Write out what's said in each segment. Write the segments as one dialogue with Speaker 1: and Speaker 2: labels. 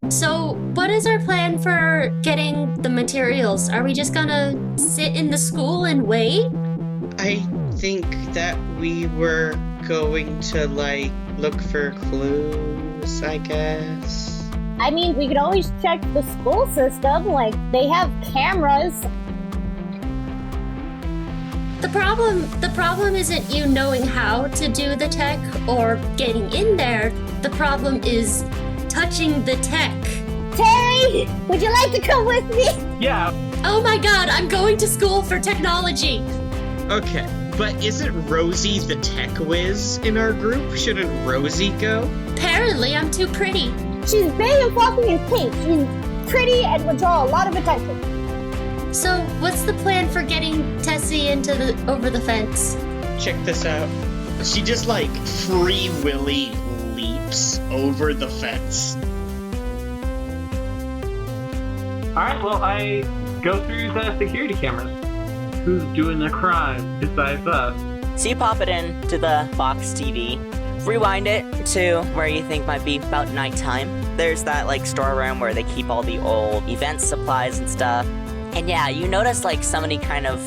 Speaker 1: So, what is our plan for getting the materials? Are we just gonna sit in the school and wait?
Speaker 2: I think that we were going to, look for clues, I guess.
Speaker 3: I mean, we could always check the school system. Like, they have cameras.
Speaker 1: The problem isn't you knowing how to do the tech or getting in there. The problem is touching the tech.
Speaker 3: Terry, would you like to come with me?
Speaker 4: Yeah.
Speaker 1: Oh my god, I'm going to school for technology.
Speaker 2: Okay, but isn't Rosie the tech whiz in our group? Shouldn't Rosie go?
Speaker 1: Apparently, I'm too pretty.
Speaker 3: She's big and fluffy and pink. She's pretty and would draw a lot of attention.
Speaker 1: So, what's the plan for getting Tessie over the fence?
Speaker 2: Check this out. She just, free willy leaps over the fence.
Speaker 4: Alright, well, I go through the security cameras. Who's doing the crime besides us?
Speaker 5: So you pop it in to the Fox TV, rewind it to where you think might be about nighttime. There's that, storeroom where they keep all the old event supplies and stuff. And yeah, you notice, somebody kind of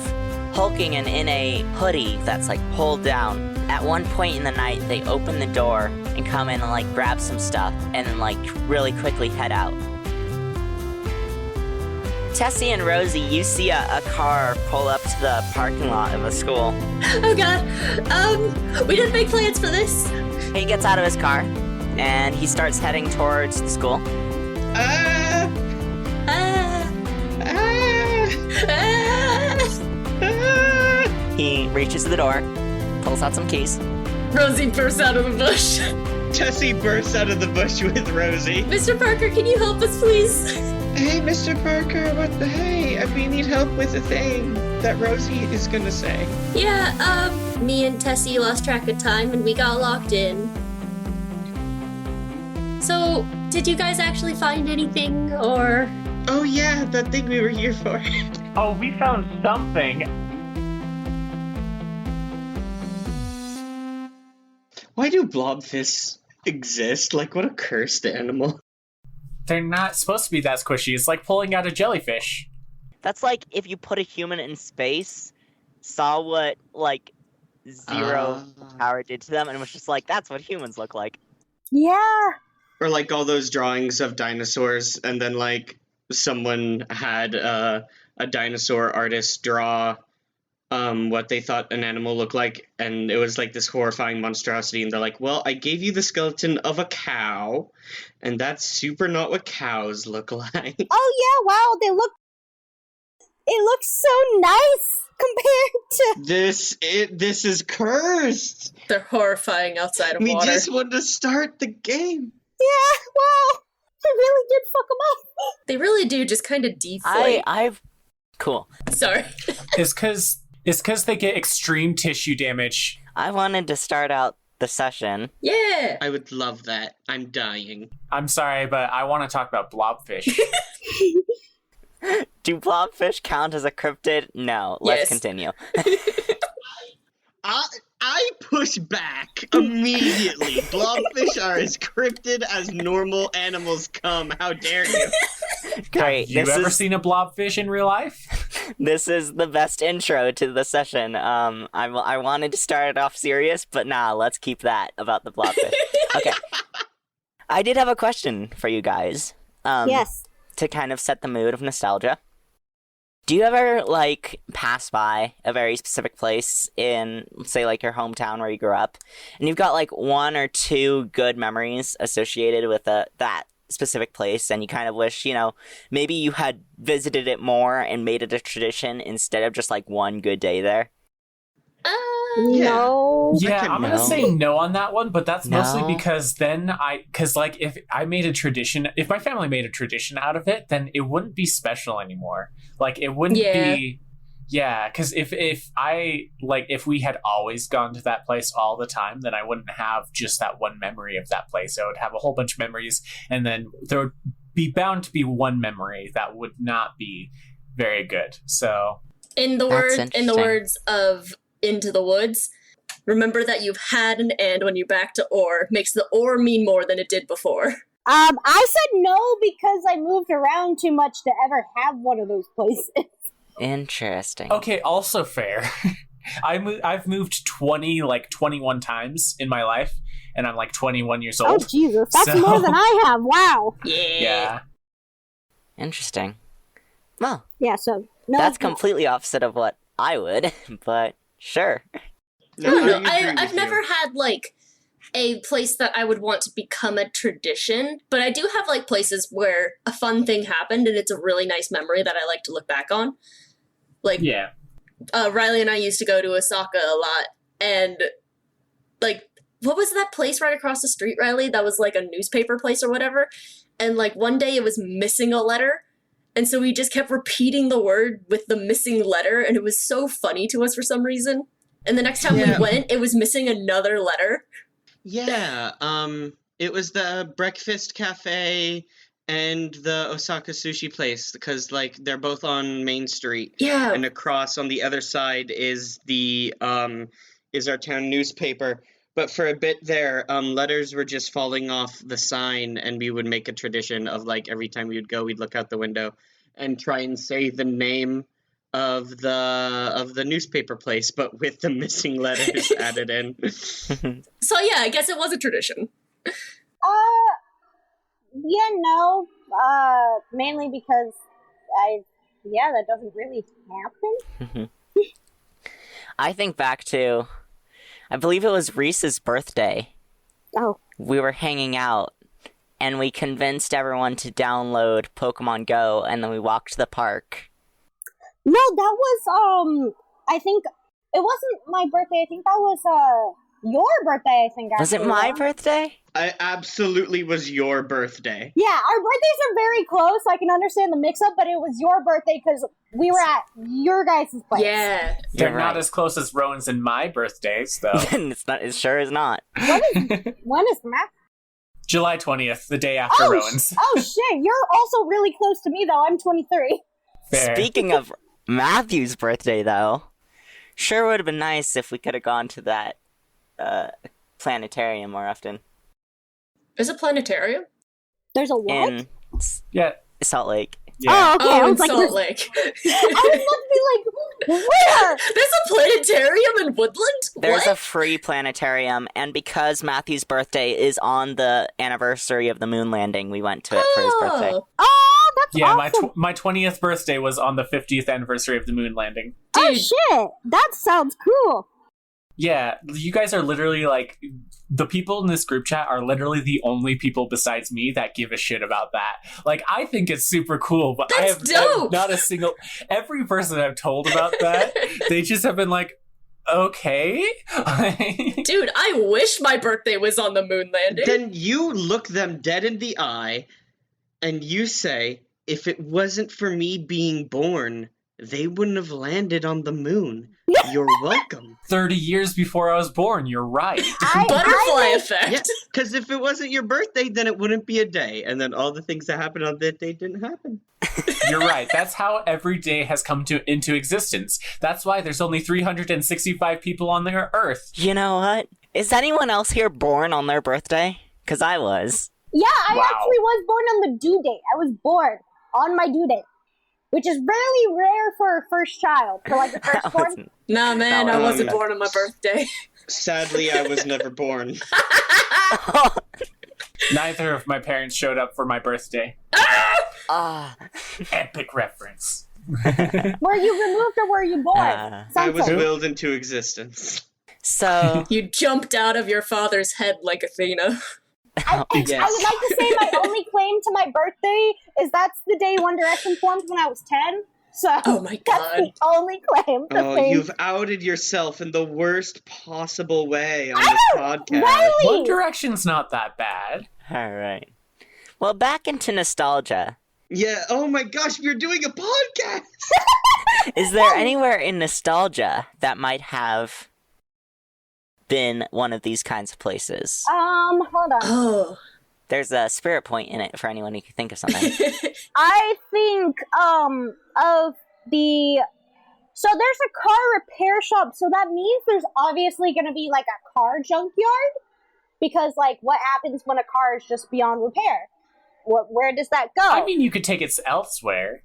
Speaker 5: hulking and in a hoodie that's, pulled down. At one point in the night, they open the door and come in and, grab some stuff and then, really quickly head out. Tessie and Rosie, you see a car pull up to the parking lot of the school.
Speaker 1: Oh god, we didn't make plans for this.
Speaker 5: He gets out of his car and he starts heading towards the school. He reaches the door, pulls out some keys.
Speaker 1: Rosie bursts out of the bush.
Speaker 2: Tessie bursts out of the bush with Rosie.
Speaker 1: Mr. Parker, can you help us, please?
Speaker 2: Hey, Mr. Parker, hey, we need help with a thing that Rosie is gonna say.
Speaker 1: Yeah, me and Tessie lost track of time and we got locked in. So, did you guys actually find anything, or?
Speaker 2: Oh yeah, that thing we were here for.
Speaker 4: Oh, we found something.
Speaker 2: Why do blobfish exist? What a cursed animal.
Speaker 6: They're not supposed to be that squishy. It's like pulling out a jellyfish.
Speaker 5: That's like if you put a human in space, saw what, zero power did to them, and was just like, that's what humans look like.
Speaker 3: Yeah.
Speaker 2: Or all those drawings of dinosaurs, and then someone had a dinosaur artist draw what they thought an animal looked like, and it was this horrifying monstrosity, and they're like, well, I gave you the skeleton of a cow, and that's super not what cows look like.
Speaker 3: Oh yeah, wow, it looks so nice compared to...
Speaker 2: This is cursed!
Speaker 1: They're horrifying outside of
Speaker 2: we
Speaker 1: water.
Speaker 2: We just want to start the game!
Speaker 3: Yeah, wow! They really did fuck them up!
Speaker 1: They really do just kind of deflate.
Speaker 5: Cool.
Speaker 1: Sorry.
Speaker 6: It's because they get extreme tissue damage.
Speaker 5: I wanted to start out the session.
Speaker 1: Yeah!
Speaker 2: I would love that. I'm dying.
Speaker 6: I'm sorry, but I want to talk about blobfish.
Speaker 5: Do blobfish count as a cryptid? No. Let's continue.
Speaker 2: I push back immediately. Blobfish are as cryptid as normal animals come. How dare you?
Speaker 5: Great.
Speaker 6: Have you ever seen a blobfish in real life?
Speaker 5: This is the best intro to the session. I wanted to start it off serious, but let's keep that about the blobfish. Okay. I did have a question for you guys.
Speaker 3: Yes.
Speaker 5: To kind of set the mood of nostalgia. Do you ever, pass by a very specific place in, say, your hometown where you grew up, and you've got, one or two good memories associated with that specific place, and you kind of wish, maybe you had visited it more and made it a tradition instead of just, one good day there?
Speaker 3: No.
Speaker 6: Yeah, I'm going to say no on that one, but that's mostly because then if I made a tradition, if my family made a tradition out of it, then it wouldn't be special anymore. It wouldn't be, because if we had always gone to that place all the time, then I wouldn't have just that one memory of that place. I would have a whole bunch of memories, and then there would be bound to be one memory that would not be very good. So,
Speaker 1: in the words of Into the Woods, remember that you've had an and when you back to or makes the or mean more than it did before.
Speaker 3: I said no because I moved around too much to ever have one of those places.
Speaker 5: Interesting.
Speaker 6: Okay, also fair. I've moved 21 times in my life, and I'm like 21 years
Speaker 3: Oh,
Speaker 6: old.
Speaker 3: Jesus. That's more than I have. Wow.
Speaker 6: Yeah.
Speaker 5: Interesting. Well,
Speaker 3: Yeah, so... No,
Speaker 5: that's completely opposite of what I would, but sure.
Speaker 2: No,
Speaker 1: I don't know.
Speaker 2: agree with
Speaker 1: I've
Speaker 2: you.
Speaker 1: never had, like, a place that I would want to become a tradition, but I do have, like, places where a fun thing happened, and it's a really nice memory that I like to look back on. Like,
Speaker 6: Yeah.
Speaker 1: Riley and I used to go to Osaka a lot, and, like, what was that place right across the street, Riley? That was, like, a newspaper place or whatever, and, like, one day it was missing a letter, and so we just kept repeating the word with the missing letter, and it was so funny to us for some reason. And the next time we went, it was missing another letter.
Speaker 2: Yeah, it was the breakfast cafe and the Osaka sushi place, because, like, they're both on Main Street.
Speaker 1: Yeah.
Speaker 2: And across on the other side is is our town newspaper. But for a bit there, letters were just falling off the sign, and we would make a tradition of, like, every time we would go, we'd look out the window and try and say the name of the newspaper place, but with the missing letters added in.
Speaker 1: So yeah, I guess it was a tradition.
Speaker 3: Yeah, no. Mainly because that doesn't really happen.
Speaker 5: I think back to, I believe it was Reese's birthday.
Speaker 3: Oh.
Speaker 5: We were hanging out, and we convinced everyone to download Pokemon Go, and then we walked to the park.
Speaker 3: No, that was, I think, it wasn't my birthday. I think that was, your birthday, I think.
Speaker 5: Was it
Speaker 3: actually,
Speaker 5: my
Speaker 3: yeah.
Speaker 5: birthday?
Speaker 2: I absolutely was your birthday.
Speaker 3: Yeah, our birthdays are very close, so I can understand the mix-up, but it was your birthday because we were at your guys' place.
Speaker 1: Yeah.
Speaker 6: They're
Speaker 5: You're
Speaker 6: not
Speaker 5: right.
Speaker 6: as close as Rowan's and my birthdays, though.
Speaker 5: It's not. It sure is not.
Speaker 3: When is Matt?
Speaker 6: July 20th, the day after Rowan's.
Speaker 3: Oh, shit, you're also really close to me, though. I'm 23.
Speaker 6: Fair.
Speaker 5: Speaking of Matthew's birthday, though, sure would have been nice if we could have gone to that planetarium more often.
Speaker 1: There's a planetarium?
Speaker 3: There's a what?
Speaker 5: In
Speaker 6: Yeah.
Speaker 5: Salt Lake.
Speaker 6: Yeah.
Speaker 3: Oh, okay.
Speaker 1: Oh,
Speaker 3: I
Speaker 1: in
Speaker 3: was like,
Speaker 1: Salt Lake.
Speaker 3: I was about to be like, where?
Speaker 1: There's a planetarium in Woodland?
Speaker 5: There's
Speaker 1: what?
Speaker 5: a free planetarium, and because Matthew's birthday is on the anniversary of the moon landing, we went to it for his birthday.
Speaker 3: Oh, that's
Speaker 6: Yeah,
Speaker 3: awesome.
Speaker 6: my 20th birthday was on the 50th anniversary of the moon landing.
Speaker 3: Oh,
Speaker 1: Dude.
Speaker 3: shit. That sounds cool.
Speaker 6: Yeah, you guys are literally like, the people in this group chat are literally the only people besides me that give a shit about that. Like, I think it's super cool, but I
Speaker 1: That's
Speaker 6: have
Speaker 1: dope.
Speaker 6: not a single, every person I've told about that, they just have been like, okay.
Speaker 1: Dude, I wish my birthday was on the moon landing.
Speaker 2: Then you look them dead in the eye and you say, if it wasn't for me being born, they wouldn't have landed on the moon. You're welcome.
Speaker 6: 30 years before I was born, you're right.
Speaker 1: Butterfly effect.
Speaker 2: Yeah, because if it wasn't your birthday, then it wouldn't be a day. And then all the things that happened on that day didn't happen.
Speaker 6: You're right. That's how every day has come into existence. That's why there's only 365 people on the Earth.
Speaker 5: You know what? Is anyone else here born on their birthday? Because I was.
Speaker 3: Yeah, I
Speaker 6: Wow.
Speaker 3: actually was born on the due date. I was born on my due date, which is really rare for a first child, for like the
Speaker 5: That
Speaker 3: first born.
Speaker 5: wasn't-
Speaker 1: Nah, man,
Speaker 5: No,
Speaker 1: I wasn't
Speaker 2: um,
Speaker 1: born on my birthday.
Speaker 2: Sadly, I was never born.
Speaker 6: Neither of my parents showed up for my birthday.
Speaker 5: Ah.
Speaker 6: Epic reference.
Speaker 3: Were you removed or were you born?
Speaker 2: I was
Speaker 3: Something.
Speaker 2: willed into existence.
Speaker 5: So,
Speaker 1: You jumped out of your father's head like Athena.
Speaker 3: I would like to say my only claim to my birthday is that's the day One Direction formed when I was 10. So
Speaker 1: Oh my
Speaker 3: that's
Speaker 1: god.
Speaker 3: the only claim to
Speaker 2: Oh,
Speaker 3: fame.
Speaker 2: you've outed yourself in the worst possible way on this podcast.
Speaker 3: Riley!
Speaker 6: One Direction's not that bad.
Speaker 5: all right. Well, back into nostalgia.
Speaker 2: Yeah, oh my gosh, we're doing a podcast!
Speaker 5: Is there anywhere in nostalgia that might have been one of these kinds of places?
Speaker 3: Hold on.
Speaker 1: Oh.
Speaker 5: There's a spirit point in it for anyone who can think of something.
Speaker 3: I think, of the... So there's a car repair shop, so that means there's obviously gonna be, like, a car junkyard. Because, like, what happens when a car is just beyond repair? where does that go?
Speaker 6: I mean, you could take it elsewhere.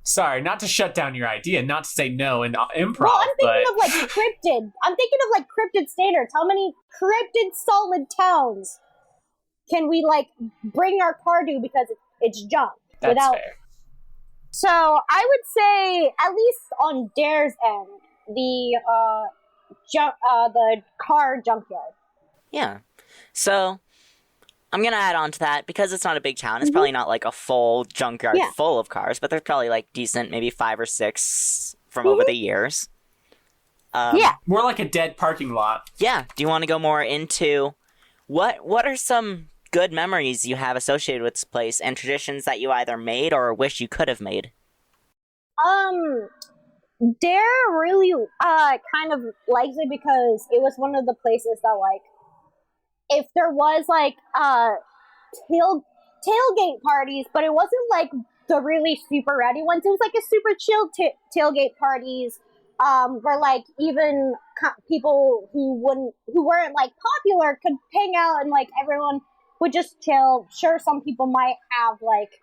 Speaker 6: Sorry, not to shut down your idea, not to say no in improv.
Speaker 3: Well, I'm thinking
Speaker 6: but...
Speaker 3: of like cryptid. I'm thinking of like cryptid standards. How many cryptid solid towns can we like bring our car to because it's junk?
Speaker 6: That's fair.
Speaker 3: So I would say, at least on Dare's end, the car junkyard.
Speaker 5: Yeah. So I'm gonna add on to that because it's not a big town. It's probably not like a full junkyard full of cars, but there's probably like decent, maybe 5 or 6 from over the years.
Speaker 6: More like a dead parking lot.
Speaker 5: Yeah. Do you want to go more into what are some good memories you have associated with this place and traditions that you either made or wish you could have made?
Speaker 3: Dare really kind of likes it because it was one of the places that, like, if there was like tailgate parties, but it wasn't like the really super rowdy ones. It was like a super chill tailgate parties where like even people who weren't like popular could hang out and like everyone would just chill. Sure, some people might have like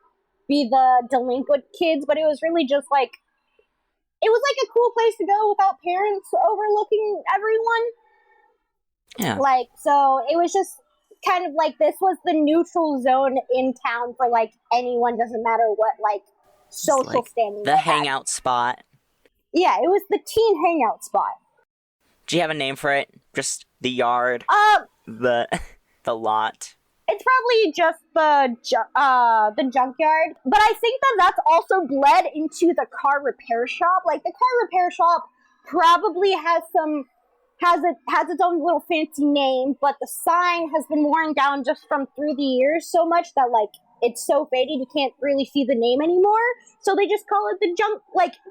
Speaker 3: be the delinquent kids, but it was really just like it was like a cool place to go without parents overlooking everyone.
Speaker 5: Yeah.
Speaker 3: Like, so it was just kind of like this was the neutral zone in town for like anyone, doesn't matter what like social
Speaker 5: like
Speaker 3: standing.
Speaker 5: The hangout spot.
Speaker 3: Yeah, it was the teen hangout spot.
Speaker 5: Do you have a name for it? Just the yard? The lot?
Speaker 3: It's probably just the junkyard, but I think that's also bled into the car repair shop. Like the car repair shop probably has its own little fancy name, but the sign has been worn down just from through the years so much that like it's so faded you can't really see the name anymore. So they just call it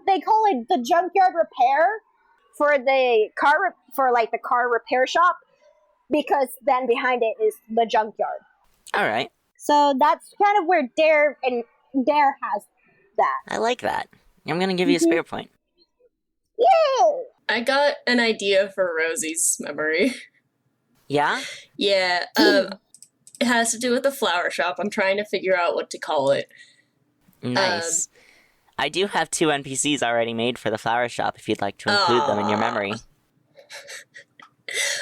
Speaker 3: they call it the junkyard repair for the car repair shop, because then behind it is the junkyard.
Speaker 5: All right.
Speaker 3: So that's kind of where Dare has that.
Speaker 5: I like that. I'm going to give you a spare point.
Speaker 3: Yay!
Speaker 1: I got an idea for Rosie's memory.
Speaker 5: Yeah?
Speaker 1: Yeah, it has to do with the flower shop. I'm trying to figure out what to call it.
Speaker 5: Nice. I do have 2 NPCs already made for the flower shop if you'd like to include them in your memory.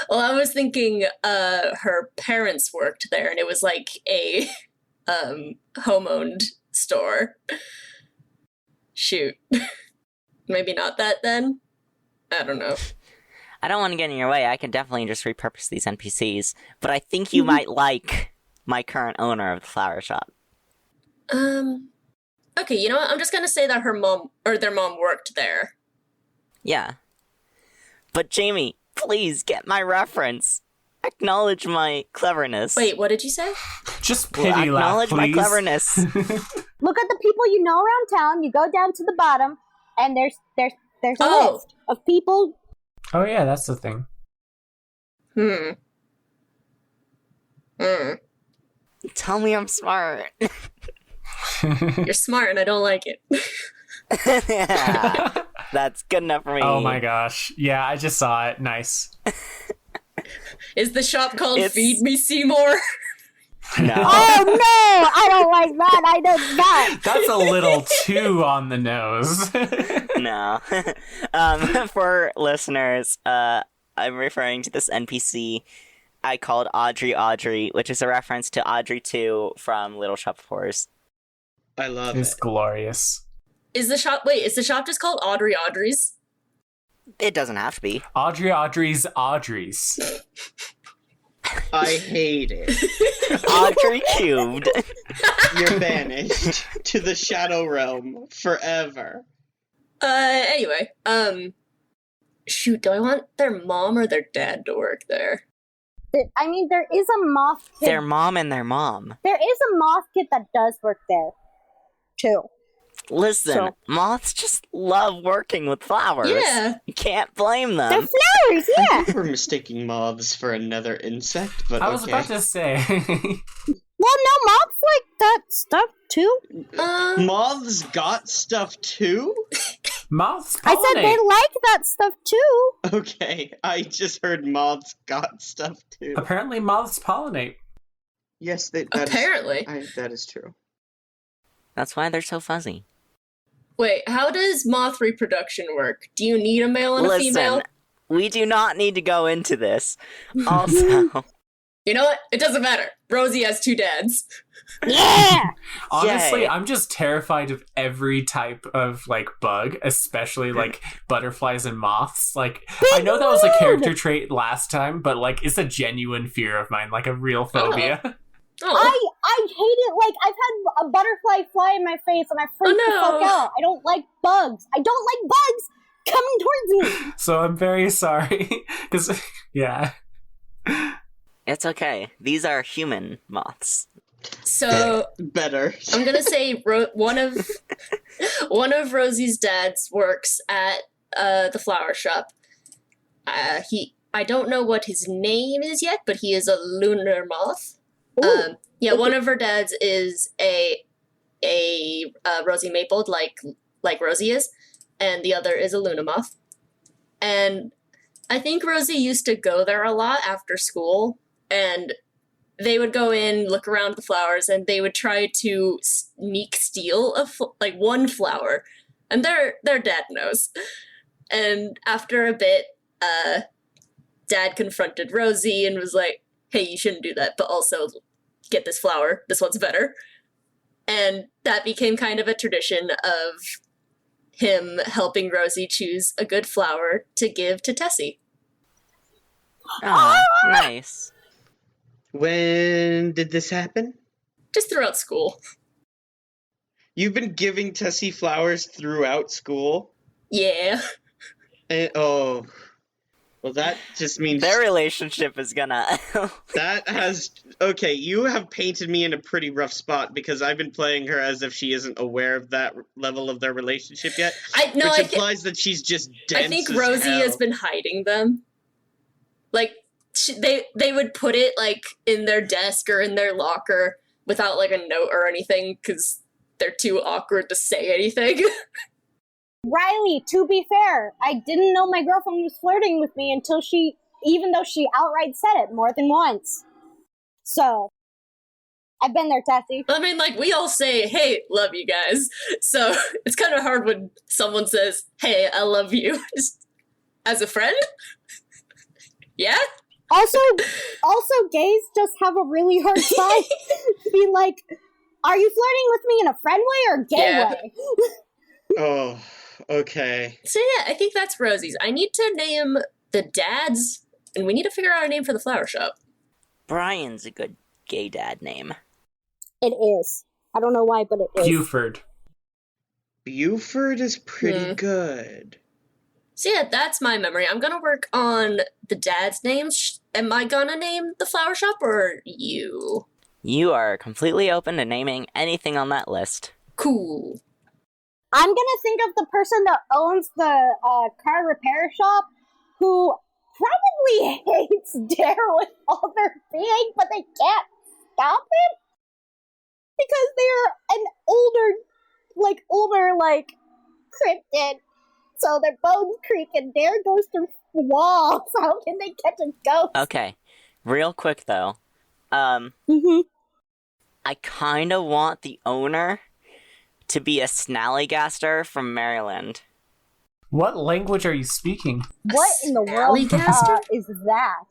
Speaker 1: Well, I was thinking her parents worked there, and it was like a home-owned store. Shoot. Maybe not that then? I don't know.
Speaker 5: I don't want to get in your way. I can definitely just repurpose these NPCs, but I think you might like my current owner of the flower shop.
Speaker 1: Okay, you know what? I'm just gonna say that their mom worked there.
Speaker 5: Yeah. But Jamie, please get my reference. Acknowledge my cleverness.
Speaker 1: Wait, what did you say?
Speaker 6: Just pity laugh,
Speaker 5: acknowledge
Speaker 6: please.
Speaker 5: my cleverness.
Speaker 3: Look at the people you know around town. You go down to the bottom, and there's a list of people.
Speaker 6: Oh yeah, that's the thing.
Speaker 5: Tell me I'm smart.
Speaker 1: You're smart, and I don't like it.
Speaker 5: Yeah, that's good enough for me.
Speaker 6: Oh my gosh. Yeah, I just saw it. Nice.
Speaker 1: Is the shop called Feed Me Seymour?
Speaker 5: No.
Speaker 3: Oh no! I don't like that. I know that.
Speaker 6: That's a little too on the nose.
Speaker 5: No. For listeners, I'm referring to this NPC I called Audrey, which is a reference to Audrey 2 from Little Shop of Horrors.
Speaker 2: I love
Speaker 6: It's
Speaker 2: it.
Speaker 6: glorious.
Speaker 1: Is the shop just called Audrey's?
Speaker 5: It doesn't have to be.
Speaker 6: Audrey's.
Speaker 2: I hate it.
Speaker 5: Audrey cubed.
Speaker 2: You're banished to the Shadow Realm forever.
Speaker 1: Anyway, shoot, do I want their mom or their dad to work there?
Speaker 3: I mean, there is a moth kid.
Speaker 5: Their mom and their mom.
Speaker 3: There is a moth kid that does work there, too.
Speaker 5: Listen, moths just love working with flowers.
Speaker 1: Yeah.
Speaker 5: You can't blame
Speaker 3: They're
Speaker 5: them.
Speaker 3: flowers, yeah.
Speaker 2: We're mistaking moths for another insect, but
Speaker 6: I was
Speaker 2: okay.
Speaker 6: about to say.
Speaker 3: Well, no, moths like that stuff, too.
Speaker 2: Moths got stuff too?
Speaker 6: Moths pollinate.
Speaker 3: I said they like that stuff, too.
Speaker 2: Okay, I just heard moths got stuff too.
Speaker 6: Apparently moths pollinate.
Speaker 2: Yes,
Speaker 1: Apparently.
Speaker 2: That is true.
Speaker 5: That's why they're so fuzzy.
Speaker 1: Wait, how does moth reproduction work? Do you need a male and a female?
Speaker 5: Listen, we do not need to go into this. Also,
Speaker 1: You know what? It doesn't matter. Rosie has 2 dads.
Speaker 3: Yeah!
Speaker 6: Honestly,
Speaker 5: Yay.
Speaker 6: I'm just terrified of every type of like bug, especially like butterflies and moths. Like, I know that was a character trait last time, but like it's a genuine fear of mine, like a real phobia.
Speaker 1: Oh.
Speaker 3: I hate it. Like, I've had a butterfly fly in my face and I freaked the fuck out. I don't like bugs. I don't like bugs coming towards me.
Speaker 6: So I'm very sorry. Because, yeah.
Speaker 5: it's okay. These are human moths.
Speaker 1: So
Speaker 2: Better.
Speaker 1: I'm gonna say one of Rosie's dads works at the flower shop. I don't know what his name is yet, but he is a lunar moth. Yeah, one of her dads is a Rosie Maple, like Rosie is, and the other is a Luna moth. And I think Rosie used to go there a lot after school, and they would go in, look around the flowers, and they would try to sneak steal one flower, and their dad knows. And after a bit, Dad confronted Rosie and was like, "Hey, you shouldn't do that, but also get this flower. This one's better." And that became kind of a tradition of him helping Rosie choose a good flower to give to Tessie.
Speaker 5: Oh, nice.
Speaker 2: When did this happen?
Speaker 1: Just throughout school.
Speaker 2: You've been giving Tessie flowers throughout school?
Speaker 1: Yeah.
Speaker 2: And, well, that just means...
Speaker 5: Their relationship is gonna...
Speaker 2: That has... Okay, you have painted me in a pretty rough spot because I've been playing her as if she isn't aware of that level of their relationship yet. Which implies that she's just dense
Speaker 1: I think
Speaker 2: as
Speaker 1: Rosie
Speaker 2: hell.
Speaker 1: has been hiding them. Like, they would put it, like, in their desk or in their locker without, like, a note or anything because they're too awkward to say anything.
Speaker 3: Riley, to be fair, I didn't know my girlfriend was flirting with me until even though she outright said it more than once. So, I've been there, Tessie.
Speaker 1: I mean, like, we all say, "Hey, love you guys." So, it's kind of hard when someone says, "Hey, I love you." Just as a friend? Yeah?
Speaker 3: Also, gays just have a really hard time to be like, are you flirting with me in a friend way or gay way?
Speaker 2: Oh, okay.
Speaker 1: So yeah, I think that's Rosie's. I need to name the dads, and we need to figure out a name for the flower shop.
Speaker 5: Brian's a good gay dad name.
Speaker 3: It is. I don't know why, but it is.
Speaker 6: Buford.
Speaker 2: Buford is pretty good.
Speaker 1: So yeah, that's my memory. I'm gonna work on the dad's names. Am I gonna name the flower shop, or you?
Speaker 5: You are completely open to naming anything on that list.
Speaker 1: Cool.
Speaker 3: I'm gonna think of the person that owns the car repair shop who probably hates Dare with all their being, but they can't stop it because they're an older cryptid. So their bones creak and Dare goes through walls. How can they catch a ghost?
Speaker 5: Okay, real quick though. I kinda want the owner to be a snallygaster from Maryland.
Speaker 6: What language are you speaking?
Speaker 3: What in the world
Speaker 1: Snallygaster?
Speaker 3: is that?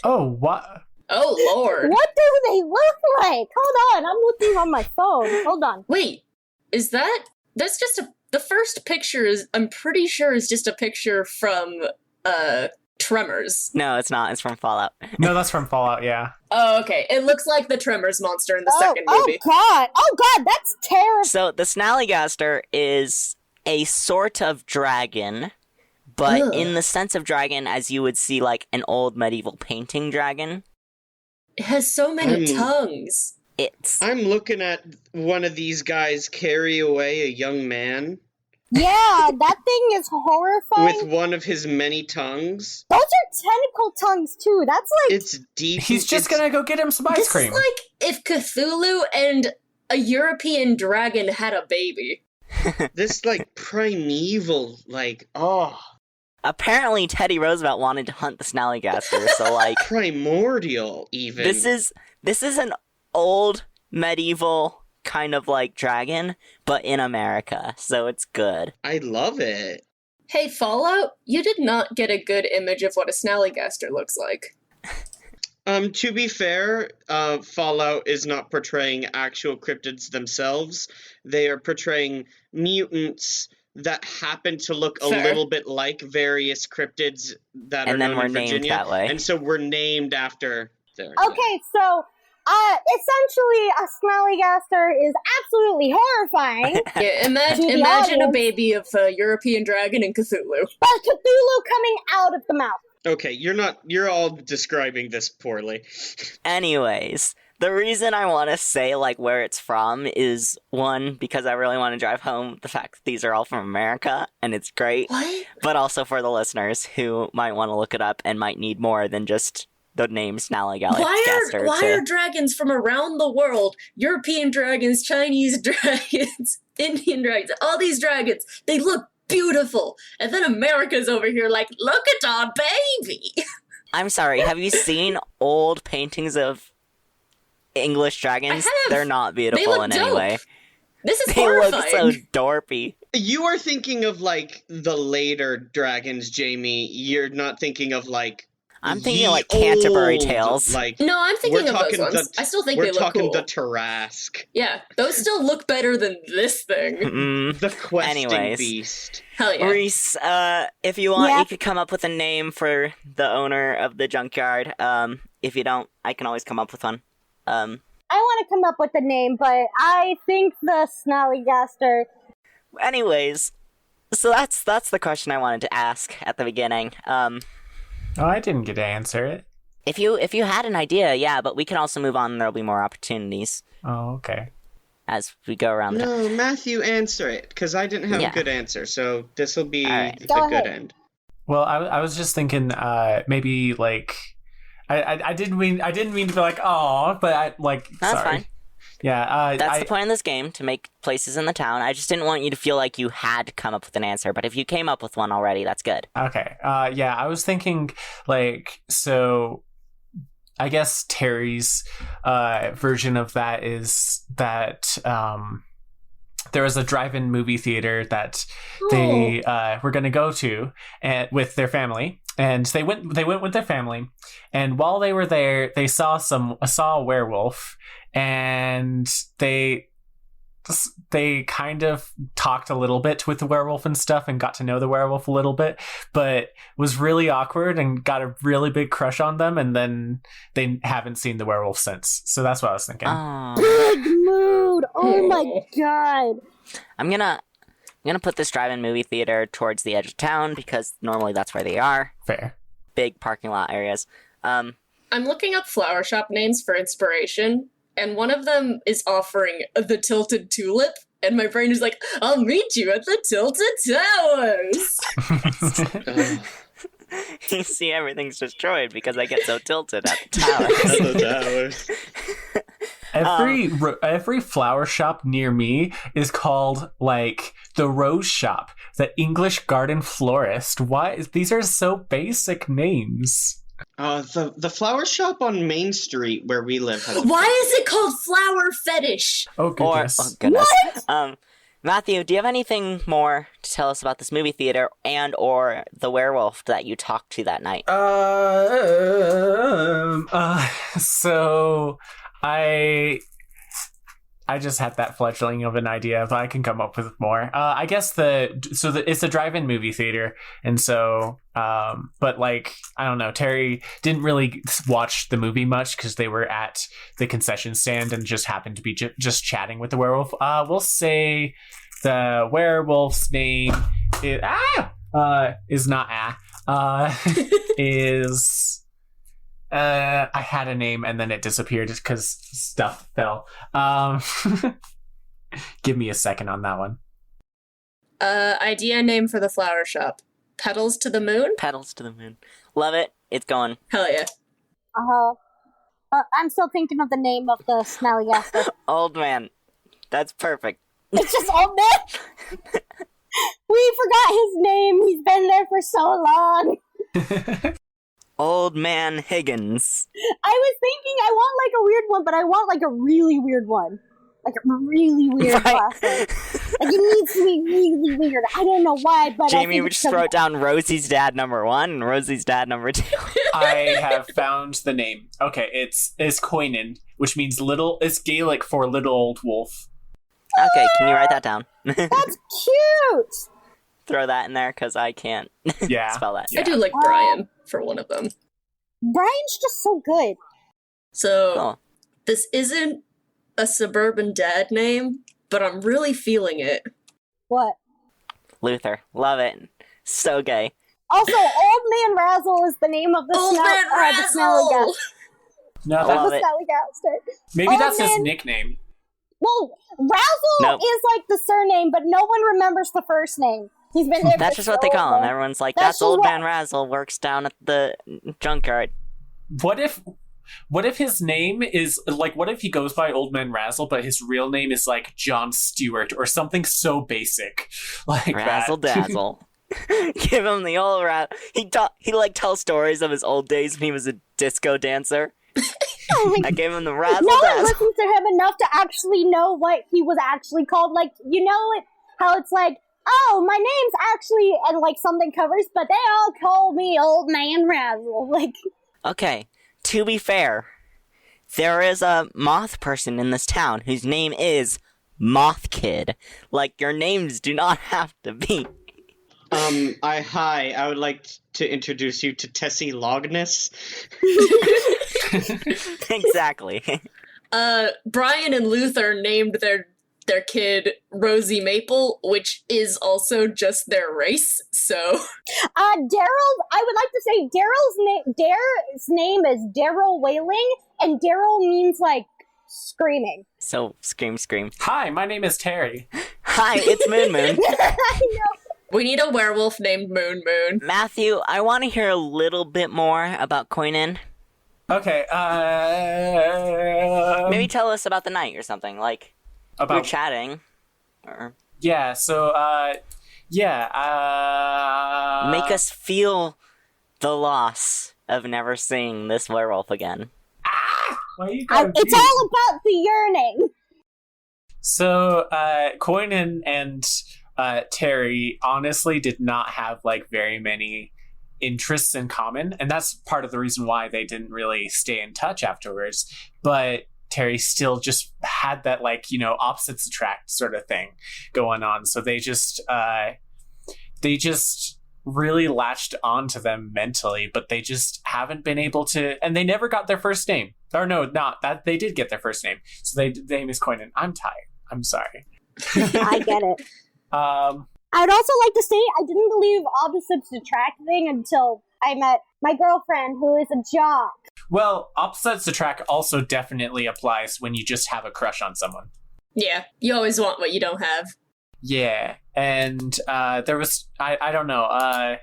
Speaker 6: Oh, what?
Speaker 1: Oh, Lord.
Speaker 3: What do they look like? Hold on, I'm looking on my phone. Hold on.
Speaker 1: Wait, that's just the first picture I'm pretty sure is just a picture from, Tremors.
Speaker 5: No, it's not. It's from Fallout.
Speaker 6: No, that's from Fallout, yeah.
Speaker 1: Oh, okay. It looks like the Tremors monster in the second movie.
Speaker 3: Oh god, that's terrible.
Speaker 5: So the snallygaster is a sort of dragon, but
Speaker 1: Ugh.
Speaker 5: in the sense of dragon as you would see like an old medieval painting dragon.
Speaker 1: It has so many tongues.
Speaker 2: I'm looking at one of these guys carry away a young man.
Speaker 3: Yeah, that thing is horrifying.
Speaker 2: With one of his many tongues.
Speaker 3: Those are tentacle tongues too. That's like
Speaker 2: It's deep.
Speaker 6: He's just gonna go get him some ice
Speaker 1: This
Speaker 6: cream.
Speaker 1: is like if Cthulhu and a European dragon had a baby.
Speaker 2: This like primeval, like, oh.
Speaker 5: Apparently, Teddy Roosevelt wanted to hunt the Snallygaster, so like
Speaker 2: Primordial, even.
Speaker 5: this is an old medieval kind of like dragon, but in America, so it's good.
Speaker 2: I love it.
Speaker 1: Hey, Fallout, you did not get a good image of what a Snallygaster looks like.
Speaker 2: To be fair, Fallout is not portraying actual cryptids themselves. They are portraying mutants that happen to look a
Speaker 1: Fair.
Speaker 2: little bit like various cryptids that
Speaker 5: And
Speaker 2: are
Speaker 5: then
Speaker 2: known
Speaker 5: we're
Speaker 2: in
Speaker 5: named
Speaker 2: Virginia.
Speaker 5: that way.
Speaker 2: And so we're named after their
Speaker 3: Okay, so essentially a Snallygaster is absolutely horrifying,
Speaker 1: Yeah,
Speaker 3: To the
Speaker 1: imagine a
Speaker 3: audience.
Speaker 1: baby of a European dragon and Cthulhu.
Speaker 3: but Cthulhu coming out of the mouth.
Speaker 2: Okay, you're all describing this poorly.
Speaker 5: Anyways, the reason I want to say like where it's from is one, because I really want to drive home the fact that these are all from America and it's great,
Speaker 1: What?
Speaker 5: but also for the listeners who might want to look it up and might need more than just the name Snallygaster.
Speaker 1: Why are dragons from around the world, European dragons, Chinese dragons, Indian dragons, all these dragons, they look beautiful. And then America's over here like, look at our baby.
Speaker 5: I'm sorry, have you seen old paintings of English dragons?
Speaker 1: I have.
Speaker 5: They're not beautiful
Speaker 1: look
Speaker 5: in any
Speaker 1: dope.
Speaker 5: way.
Speaker 1: This is
Speaker 5: They
Speaker 1: horrifying.
Speaker 5: look so dorpy.
Speaker 2: You are thinking of like the later dragons, Jamie. You're not thinking of like
Speaker 5: I'm thinking
Speaker 2: ye
Speaker 5: like Canterbury
Speaker 2: old,
Speaker 5: Tales.
Speaker 2: Like
Speaker 1: No, I'm thinking
Speaker 2: we're
Speaker 1: of those
Speaker 2: talking
Speaker 1: ones. I still think
Speaker 2: we're
Speaker 1: they look
Speaker 2: talking
Speaker 1: cool.
Speaker 2: the Tarrasque,
Speaker 1: Yeah, those still look better than this thing.
Speaker 5: Mm.
Speaker 2: the questing
Speaker 5: Anyways.
Speaker 2: beast.
Speaker 1: Hell yeah.
Speaker 5: Reese, if you want,
Speaker 3: Yeah.
Speaker 5: you could come up with a name for the owner of the junkyard. If you don't, I can always come up with one.
Speaker 3: I want to come up with a name, but I think the Snallygaster.
Speaker 5: Anyways, so that's the question I wanted to ask at the beginning.
Speaker 6: Oh, I didn't get to answer it.
Speaker 5: If you had an idea, yeah, but we can also move on and there'll be more opportunities
Speaker 6: Oh, okay.
Speaker 5: as we go around.
Speaker 2: No, Matthew, answer it, because I didn't have
Speaker 5: Yeah.
Speaker 2: a good answer, so this will be
Speaker 5: Alright.
Speaker 2: the
Speaker 3: Go
Speaker 2: good
Speaker 3: ahead.
Speaker 2: end.
Speaker 6: Well, I was just thinking, maybe like, I didn't mean to be like, oh, but I like.
Speaker 5: That's
Speaker 6: sorry.
Speaker 5: fine.
Speaker 6: Yeah.
Speaker 5: That's the point of this game, to make places in the town. I just didn't want you to feel like you had to come up with an answer, but if you came up with one already, that's good.
Speaker 6: Okay. Yeah, I was thinking like, so I guess Terry's version of that is that there was a drive-in movie theater that they were going to go to with their family, and they went with their family, and while they were there, they saw a werewolf, and they kind of talked a little bit with the werewolf and stuff and got to know the werewolf a little bit, but was really awkward and got a really big crush on them, and then they haven't seen the werewolf since. So that's what I was thinking.
Speaker 5: Oh.
Speaker 3: Big mood. Oh my god.
Speaker 5: I'm gonna put this drive-in movie theater towards the edge of town because normally that's where they are.
Speaker 6: Fair.
Speaker 5: Big parking lot areas.
Speaker 1: I'm looking up flower shop names for inspiration, and one of them is offering the Tilted Tulip, and my brain is like, I'll meet you at the Tilted Towers!
Speaker 2: Ugh,
Speaker 5: You see, everything's destroyed because I get so tilted at the tower.
Speaker 2: at the towers.
Speaker 6: Every flower shop near me is called like the Rose Shop, the English Garden Florist. Why? These are so basic names.
Speaker 2: The flower shop on Main Street where we live has
Speaker 1: Why is it called Flower Fetish?
Speaker 6: Oh goodness.
Speaker 5: Oh goodness. Matthew, do you have anything more to tell us about this movie theater and or the werewolf that you talked to that night?
Speaker 6: So I just had that fledgling of an idea, but I can come up with more. I guess it's a drive-in movie theater, and so, but like, I don't know, Terry didn't really watch the movie much because they were at the concession stand and just happened to be just chatting with the werewolf. We'll say the werewolf's name is not is. I had a name and then it disappeared just because stuff fell. Give me a second on that one.
Speaker 1: Idea name for the flower shop. Petals to the Moon?
Speaker 5: Petals to the moon. Love it. It's going.
Speaker 1: Hell yeah.
Speaker 3: I'm still thinking of the name of the Snallygaster.
Speaker 5: Old man. That's perfect.
Speaker 3: It's just old man. We forgot his name. He's been there for so long.
Speaker 5: Old Man Higgins.
Speaker 3: I was thinking I want like a weird one, but I want like a really weird one. Like a really weird classic. Like it needs to be really weird. I don't know why, but
Speaker 5: Jamie just wrote down Rosie's dad number 1 and Rosie's dad number 2.
Speaker 6: I have found the name. Okay, it's Koinen, which means little. It's Gaelic for little old wolf.
Speaker 5: Okay, can you write that down?
Speaker 3: That's cute.
Speaker 5: Throw that in there because I can't spell that.
Speaker 1: I do like Brian for one of them.
Speaker 3: Brian's just so good.
Speaker 1: So this isn't a suburban dad name, but I'm really feeling it.
Speaker 3: What?
Speaker 5: Luther. Love it. So gay.
Speaker 3: Also, Old Man Razzle is the name of the
Speaker 1: Old Man
Speaker 3: the smelly guy.
Speaker 1: Razzle!
Speaker 6: No,
Speaker 5: I love
Speaker 3: The
Speaker 5: it.
Speaker 3: smelly guy.
Speaker 6: maybe
Speaker 3: Old
Speaker 6: that's his
Speaker 3: Man-
Speaker 6: nickname.
Speaker 3: Well, Razzle is like the surname, but no one remembers the first name. He's been there.
Speaker 5: That's
Speaker 3: for
Speaker 5: just what
Speaker 3: so
Speaker 5: they call him.
Speaker 3: long.
Speaker 5: Everyone's like,
Speaker 3: That's
Speaker 5: that's
Speaker 3: just
Speaker 5: Old
Speaker 3: what-
Speaker 5: Man Razzle, works down at the junkyard.
Speaker 6: What if his name is like? What if he goes by Old Man Razzle, but his real name is like John Stewart or something so basic, like
Speaker 5: Razzle
Speaker 6: that?
Speaker 5: dazzle. Give him the old He like tells stories of his old days when he was a disco dancer.
Speaker 3: Oh my
Speaker 5: I gave him the razzle
Speaker 3: no one
Speaker 5: dazzle.
Speaker 3: listens to him enough to actually know what he was actually called. Like, you know it, how it's like, oh, my name's actually, and like something covers, but they all call me Old Man Razzle. Like,
Speaker 5: Okay, to be fair, there is a moth person in this town whose name is Moth Kid. Like, your names do not have to be.
Speaker 2: I would like to introduce you to Tessie Logness.
Speaker 5: Exactly.
Speaker 1: Brian and Luther named their kid Rosie Maple, which is also just their race, so...
Speaker 3: I would like to say Daryl's name is Daryl Whaling, and Daryl means like screaming.
Speaker 5: So, scream.
Speaker 6: Hi, my name is Terry.
Speaker 5: Hi, it's Moon Moon.
Speaker 3: I know.
Speaker 1: We need a werewolf named Moon Moon.
Speaker 5: Matthew, I want to hear a little bit more about Koinen.
Speaker 6: Okay,
Speaker 5: Maybe tell us about the night or something. Like, we were
Speaker 6: about
Speaker 5: chatting. Or
Speaker 6: yeah. So
Speaker 5: make us feel the loss of never seeing this werewolf again.
Speaker 6: Why you gotta
Speaker 3: It's
Speaker 6: be-
Speaker 3: all about the yearning.
Speaker 6: So, Koinen and Terry honestly did not have like very many interests in common, and that's part of the reason why they didn't really stay in touch afterwards. But Terry still just had that like, you know, opposites attract sort of thing going on. So they just really latched onto them mentally, but they just haven't been able to, and they never got their first name. Or no, not that they did get their first name. So their name is Koinen. I'm tired. I'm sorry.
Speaker 3: I get it. I'd also like to say I didn't believe opposites attract thing until I met my girlfriend, who is a jock.
Speaker 6: Well, opposites attract also definitely applies when you just have a crush on someone.
Speaker 1: Yeah, you always want what you don't have.
Speaker 6: Yeah, and there was I don't know.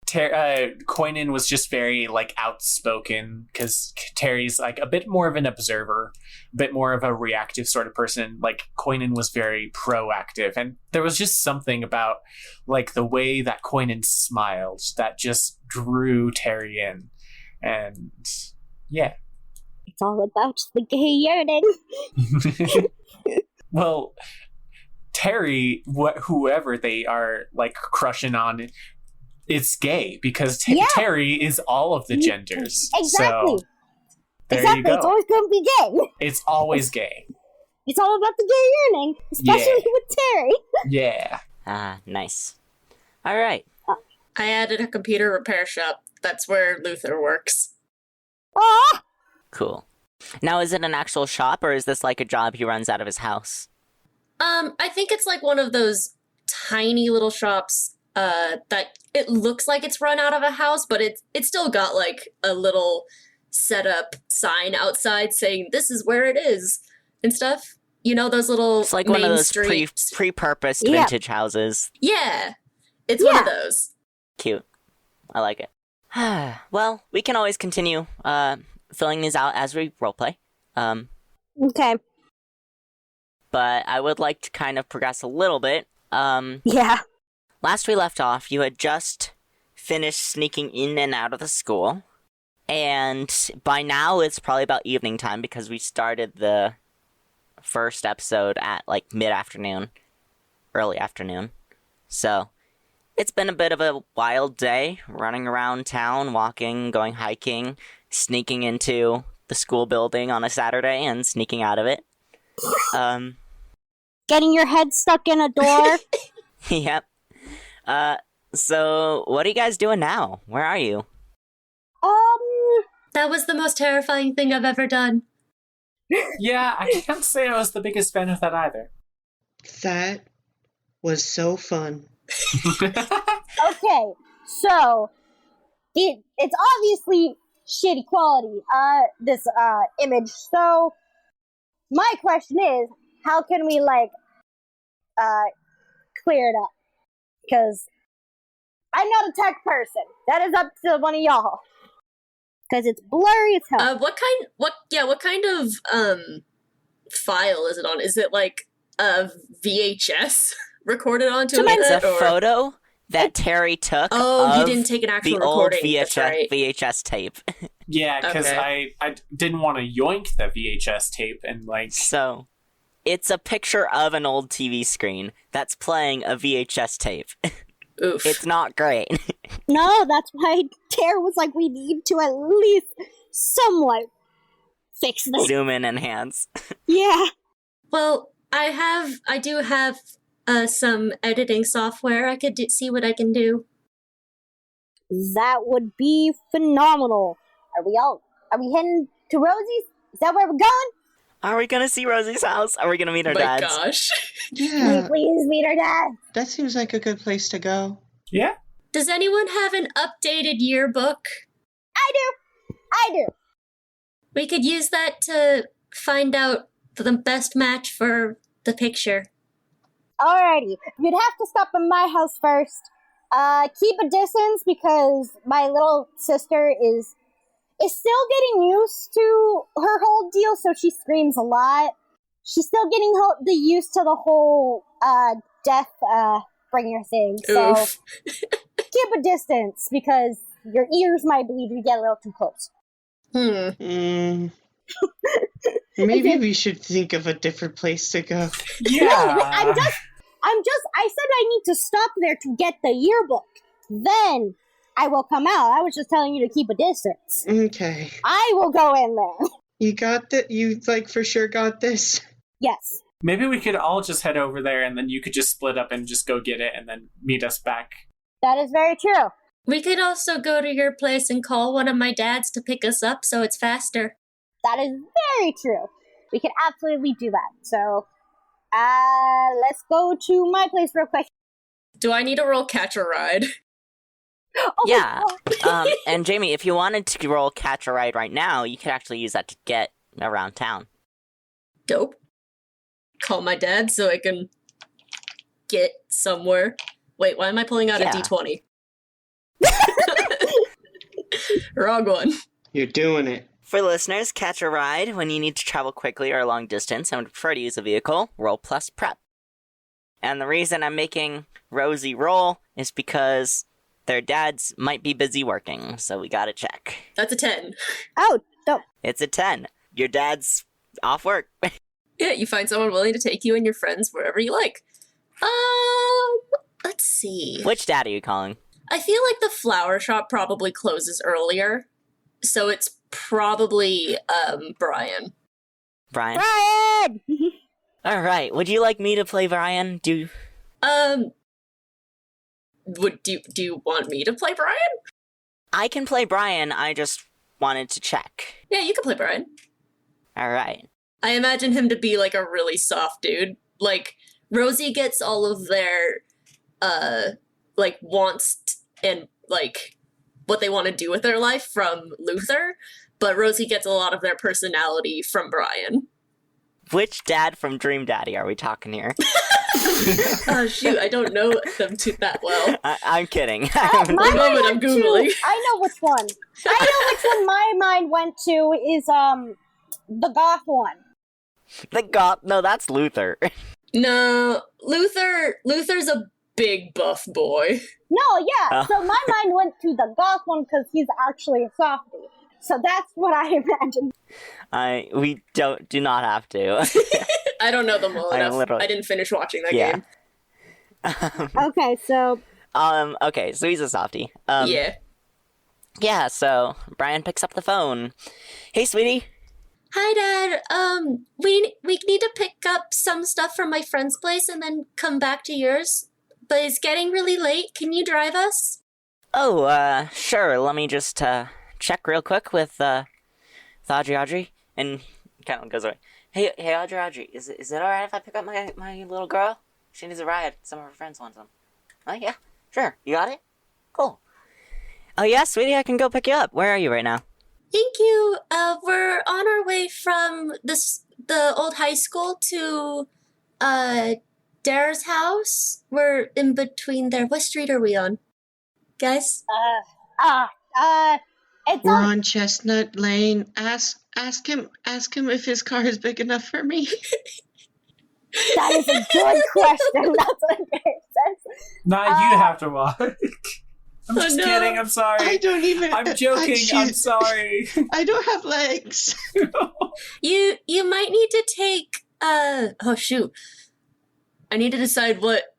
Speaker 6: Koinen was just very like outspoken because Terry's like a bit more of an observer, a bit more of a reactive sort of person. Like Koinen was very proactive, and there was just something about like the way that Koinen smiled that just drew Terry in, and yeah.
Speaker 3: It's all about the gay yearning.
Speaker 6: Well, Terry, whoever they are like crushing on, it's gay because
Speaker 3: Yeah.
Speaker 6: Terry is all of the genders.
Speaker 3: Exactly.
Speaker 6: So, there
Speaker 3: exactly.
Speaker 6: you go.
Speaker 3: It's always going to be gay.
Speaker 6: It's always gay.
Speaker 3: It's all about the gay yearning, especially with Terry.
Speaker 6: Yeah.
Speaker 5: Ah, nice. All right.
Speaker 1: I added a computer repair shop. That's where Luther works.
Speaker 3: Ah,
Speaker 5: Cool. Now, is it an actual shop, or is this like a job he runs out of his house?
Speaker 1: I think it's like one of those tiny little shops that it looks like it's run out of a house, but it's still got like a little setup sign outside saying this is where it is and stuff. You know, those little
Speaker 5: It's like
Speaker 1: main
Speaker 5: one of those
Speaker 1: streets.
Speaker 5: pre-purposed
Speaker 3: Yeah.
Speaker 5: vintage houses.
Speaker 1: Yeah, it's one of those.
Speaker 5: Cute. I like it. Well, we can always continue filling these out as we roleplay.
Speaker 3: okay.
Speaker 5: But I would like to kind of progress a little bit.
Speaker 3: Yeah.
Speaker 5: last we left off, you had just finished sneaking in and out of the school. And by now, it's probably about evening time because we started the first episode at, like, mid-afternoon. Early afternoon. So, it's been a bit of a wild day, running around town, walking, going hiking, sneaking into the school building on a Saturday and sneaking out of it.
Speaker 3: Getting your head stuck in a door.
Speaker 5: Yep. So, what are you guys doing now? Where are you?
Speaker 1: That was the most terrifying thing I've ever done.
Speaker 6: Yeah, I can't say I was the biggest fan of that either.
Speaker 2: That was so fun.
Speaker 3: Okay, so it's obviously shitty quality, this image. So my question is, how can we clear it up? Because I'm not a tech person. That is up to one of y'all. Because it's blurry as hell.
Speaker 1: What kind of file is it on? Is it like a VHS recorded onto it?
Speaker 5: It's a photo that Terry took.
Speaker 1: Oh, you didn't take an actual
Speaker 5: the
Speaker 1: recording.
Speaker 5: Old
Speaker 1: That's right.
Speaker 5: VHS tape.
Speaker 6: Yeah, because
Speaker 1: Okay.
Speaker 6: I didn't want to yoink the VHS tape and
Speaker 5: So, it's a picture of an old TV screen that's playing a VHS tape.
Speaker 1: Oof.
Speaker 5: It's not great.
Speaker 3: No, that's why Tara was like, we need to at least somewhat fix this.
Speaker 5: Zoom in and enhance.
Speaker 3: Yeah.
Speaker 1: Well, I do have some editing software. I could see what I can do.
Speaker 3: That would be phenomenal. Are we heading to Rosie's? Is that where we're going?
Speaker 5: Are we gonna see Rosie's house? Are we gonna meet her
Speaker 1: My
Speaker 5: dad's?
Speaker 1: gosh.
Speaker 3: Can we
Speaker 2: Yeah,
Speaker 3: please meet our dad?
Speaker 2: that seems like a good place to go.
Speaker 6: yeah.
Speaker 1: Does anyone have an updated yearbook?
Speaker 3: I do.
Speaker 1: We could use that to find out the best match for the picture.
Speaker 3: Alrighty. You'd have to stop at my house first. Keep a distance because my little sister is still getting used to her whole deal, so she screams a lot. She's still getting used to the whole death bringer thing. So
Speaker 1: Oof.
Speaker 3: keep a distance because your ears might bleed if you get a little too close.
Speaker 2: Maybe we should think of a different place to go.
Speaker 6: Yeah.
Speaker 3: No, I said I need to stop there to get the yearbook. Then I will come out. I was just telling you to keep a distance.
Speaker 2: Okay.
Speaker 3: I will go in there.
Speaker 2: You got that? You, for sure got this?
Speaker 3: Yes.
Speaker 6: Maybe we could all just head over there and then you could just split up and just go get it and then meet us back.
Speaker 3: That is very true.
Speaker 1: We could also go to your place and call one of my dads to pick us up so it's faster.
Speaker 3: That is very true. We can absolutely do that. So, let's go to my place real quick.
Speaker 1: Do I need to roll catch a ride?
Speaker 3: Oh,
Speaker 5: Yeah.
Speaker 3: oh.
Speaker 5: And Jamie, if you wanted to roll catch a ride right now, you could actually use that to get around town.
Speaker 1: Dope. Call my dad so I can get somewhere. Wait, why am I pulling out
Speaker 5: Yeah.
Speaker 1: a d20? Wrong one.
Speaker 2: You're doing it.
Speaker 5: For listeners, catch a ride when you need to travel quickly or a long distance and would prefer to use a vehicle, roll plus prep. And the reason I'm making Rosie roll is because their dads might be busy working, so we gotta check.
Speaker 1: That's a 10.
Speaker 3: Oh, dope.
Speaker 5: It's a 10. Your dad's off work.
Speaker 1: Yeah, you find someone willing to take you and your friends wherever you like. Let's see.
Speaker 5: Which dad are you calling?
Speaker 1: I feel like the flower shop probably closes earlier, so it's probably Brian.
Speaker 5: Brian?
Speaker 3: Brian!
Speaker 5: Alright, would you like me to play Brian?
Speaker 1: Do you want me to play Brian?
Speaker 5: I can play Brian, I just wanted to check.
Speaker 1: Yeah, you can play Brian.
Speaker 5: Alright.
Speaker 1: I imagine him to be like a really soft dude. Like Rosie gets all of their wants and like what they want to do with their life from Luther, but Rosie gets a lot of their personality from Brian.
Speaker 5: Which dad from Dream Daddy are we talking here?
Speaker 1: Oh shoot, I don't know them that well.
Speaker 5: I'm kidding.
Speaker 3: My
Speaker 1: One
Speaker 3: mind
Speaker 1: moment, I'm
Speaker 3: went to-
Speaker 1: Googling.
Speaker 3: I know which one. I know which one my mind went to is, the goth one.
Speaker 5: The God, no, that's Luther.
Speaker 1: No, Luther's a big buff boy.
Speaker 3: No, yeah.
Speaker 5: Oh.
Speaker 3: So my mind went to the goth one because he's actually a softie. So that's what I imagined.
Speaker 5: We do not have to.
Speaker 1: I don't know them well enough. I didn't finish watching that game.
Speaker 3: Okay, so
Speaker 5: Okay, so he's a softie.
Speaker 1: Yeah.
Speaker 5: Yeah, so Brian picks up the phone. Hey, sweetie.
Speaker 1: Hi, Dad. We need to pick up some stuff from my friend's place and then come back to yours. But it's getting really late. Can you drive us?
Speaker 5: Oh, sure. Let me just check real quick with Audrey, and kind of goes away. Hey, Audrey, is it alright if I pick up my little girl? She needs a ride. Some of her friends want some. Oh yeah, sure. You got it? Cool. Oh yeah, sweetie, I can go pick you up. Where are you right now?
Speaker 1: Thank you. We're on our way from the old high school to Dare's house. We're in between there. What street are we on, guys?
Speaker 3: it's
Speaker 2: We're on Chestnut Lane. Ask him if his car is big enough for me.
Speaker 3: that is a good question. That's what it says.
Speaker 6: Nah, you have to walk. I'm just
Speaker 1: no.
Speaker 6: kidding. I'm sorry.
Speaker 2: I don't even.
Speaker 6: I'm joking. I'm sorry.
Speaker 2: I don't have legs.
Speaker 1: You might need to take oh shoot. I need to decide what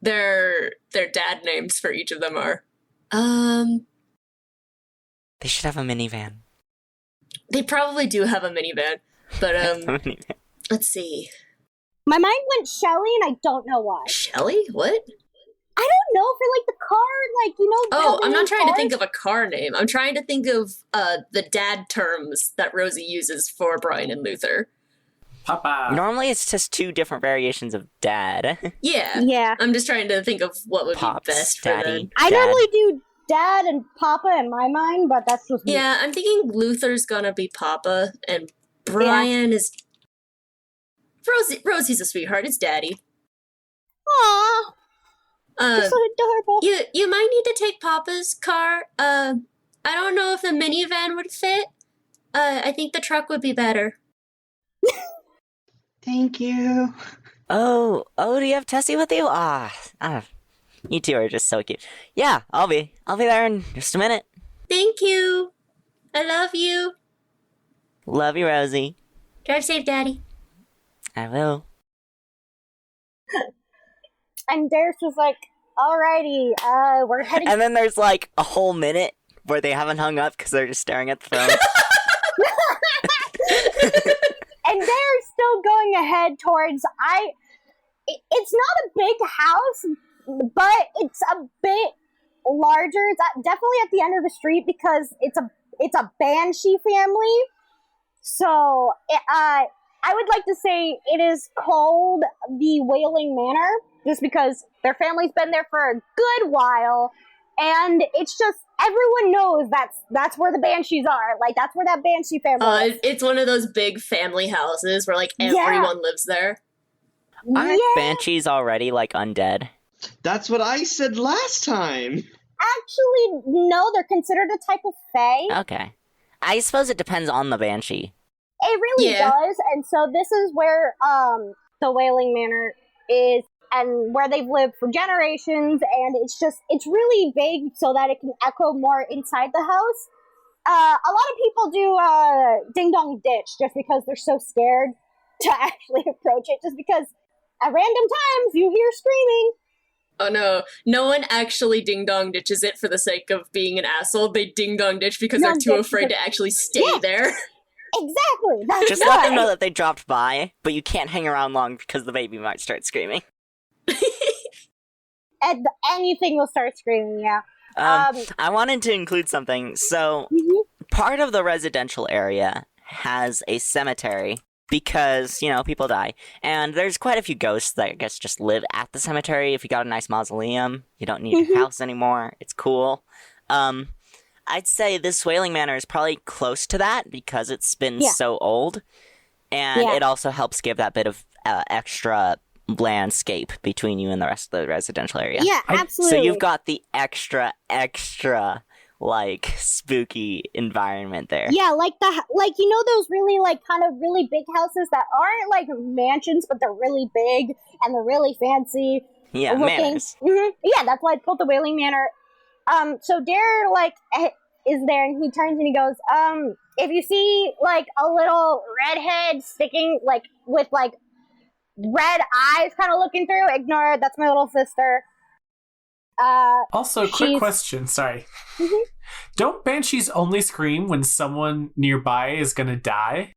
Speaker 1: their dad names for each of them are.
Speaker 5: They should have a minivan.
Speaker 1: They probably do have a minivan, but
Speaker 5: Minivan.
Speaker 1: let's see.
Speaker 3: My mind went Shelly, and I don't know why.
Speaker 1: Shelly? What?
Speaker 3: I don't know, for like the car,
Speaker 1: Oh, I'm not trying to think of a car name. I'm trying to think of the dad terms that Rosie uses for Brian and Luther.
Speaker 6: Papa.
Speaker 5: Normally, it's just two different variations of dad.
Speaker 1: Yeah.
Speaker 3: Yeah.
Speaker 1: I'm just trying to think of what would
Speaker 5: Pops,
Speaker 1: be best for
Speaker 5: daddy.
Speaker 1: them.
Speaker 3: I
Speaker 5: Dad.
Speaker 3: normally do Dad and Papa in my mind, but that's just me.
Speaker 1: Yeah, I'm thinking Luther's gonna be Papa, and Brian is... Rosie's a sweetheart. It's Daddy.
Speaker 3: Aww, you're so adorable.
Speaker 1: You might need to take Papa's car. I don't know if the minivan would fit. I think the truck would be better.
Speaker 2: Thank you.
Speaker 5: Oh, do you have Tessie with you? You two are just so cute. Yeah, I'll be there in just a minute.
Speaker 1: Thank you. I love you.
Speaker 5: Love you, Rosie.
Speaker 1: Drive safe, Daddy.
Speaker 5: I will.
Speaker 3: And Darius was like, alrighty, we're heading...
Speaker 5: And then there's like a whole minute where they haven't hung up because they're just staring at the phone.
Speaker 3: And they're still going ahead towards... It's not a big house, but it's a bit larger. It's definitely at the end of the street because it's a Banshee family. So, I would like to say it is called the Wailing Manor, just because their family's been there for a good while, and it's just, everyone knows that's where the Banshees are. Like, that's where that Banshee family is.
Speaker 1: It's one of those big family houses where, like, everyone lives there.
Speaker 5: Aren't banshees already like undead?
Speaker 2: That's what I said last time.
Speaker 3: Actually, no, they're considered a type of fae.
Speaker 5: Okay. I suppose it depends on the banshee.
Speaker 3: It really does, and so this is where the Wailing Manor is, and where they've lived for generations, and it's really vague so that it can echo more inside the house. A lot of people do Ding Dong Ditch just because they're so scared to actually approach it, just because at random times you hear screaming.
Speaker 1: Oh no, no one actually ding-dong ditches it for the sake of being an asshole. They ding-dong ditch because they're too afraid to actually stay there.
Speaker 3: Exactly. That's
Speaker 5: Just let them know that they dropped by, but you can't hang around long because the baby might start screaming.
Speaker 3: And anything will start screaming, yeah.
Speaker 5: I wanted to include something. So, part of the residential area has a cemetery because, people die. And there's quite a few ghosts that I guess just live at the cemetery. If you got a nice mausoleum, you don't need a house anymore. It's cool. I'd say this Wailing Manor is probably close to that because it's been so old. And it also helps give that bit of extra landscape between you and the rest of the residential area.
Speaker 3: Yeah, absolutely.
Speaker 5: So you've got the extra, spooky environment there.
Speaker 3: Yeah, like those really, kind of really big houses that aren't, mansions, but they're really big and they're really fancy.
Speaker 5: Yeah,
Speaker 3: looking.
Speaker 5: manners.
Speaker 3: Yeah, that's why it's called the Wailing Manor. So Dare, like, is there, and he turns and he goes, if you see, like, a little redhead sticking, like, with, like, red eyes kind of looking through, ignore it, that's my little sister.
Speaker 6: Also, quick question, sorry. Don't banshees only scream when someone nearby is gonna die?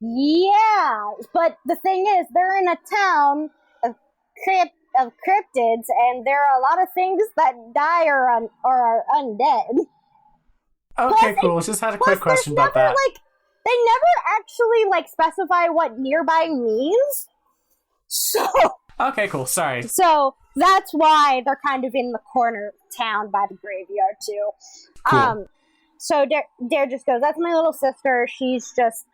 Speaker 3: Yeah, but the thing is, they're in a town of cryptids, and there are a lot of things that die or are undead.
Speaker 6: Okay, cool. Just had a quick question about that.
Speaker 3: Like, they never actually, like, specify what nearby means. So...
Speaker 6: Okay, cool. Sorry.
Speaker 3: So, that's why they're kind of in the corner of town by the graveyard, too.
Speaker 6: Cool.
Speaker 3: So Dare just goes, that's my little sister. She's just...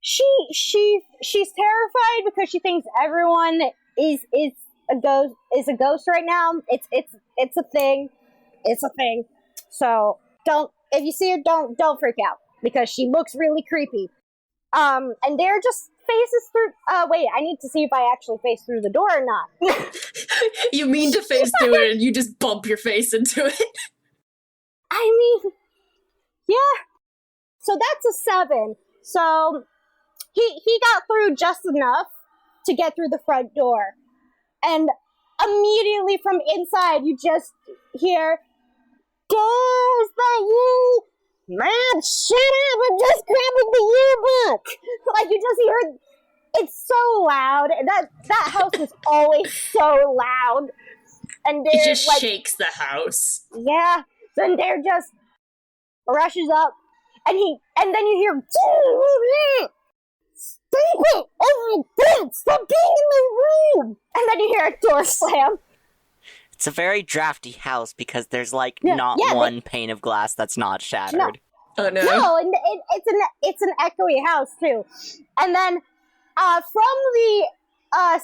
Speaker 3: She's terrified because she thinks everyone is a ghost right now. It's a thing. It's a thing. So if you see her, don't freak out because she looks really creepy. And Dare just faces through. Wait, I need to see if I actually face through the door or not.
Speaker 1: You mean to face through it, and you just bump your face into it.
Speaker 3: I mean, yeah. So that's a 7. So he got through just enough to get through the front door. And immediately from inside, you just hear, "Dare, is that you? Man, shut up, I'm just grabbing the yearbook." Like, you just hear, it's so loud. That house is always so loud. And Dare,
Speaker 1: It just
Speaker 3: like,
Speaker 1: shakes the house.
Speaker 3: yeah. Then Dare just rushes up, and then you hear, "Stop it! Oh my God! Stop being in my room!" And then you hear a door slam.
Speaker 5: It's a very drafty house because there's not one pane of glass that's not shattered.
Speaker 3: No.
Speaker 1: Oh no.
Speaker 3: No, and it's an echoey house too. And then from the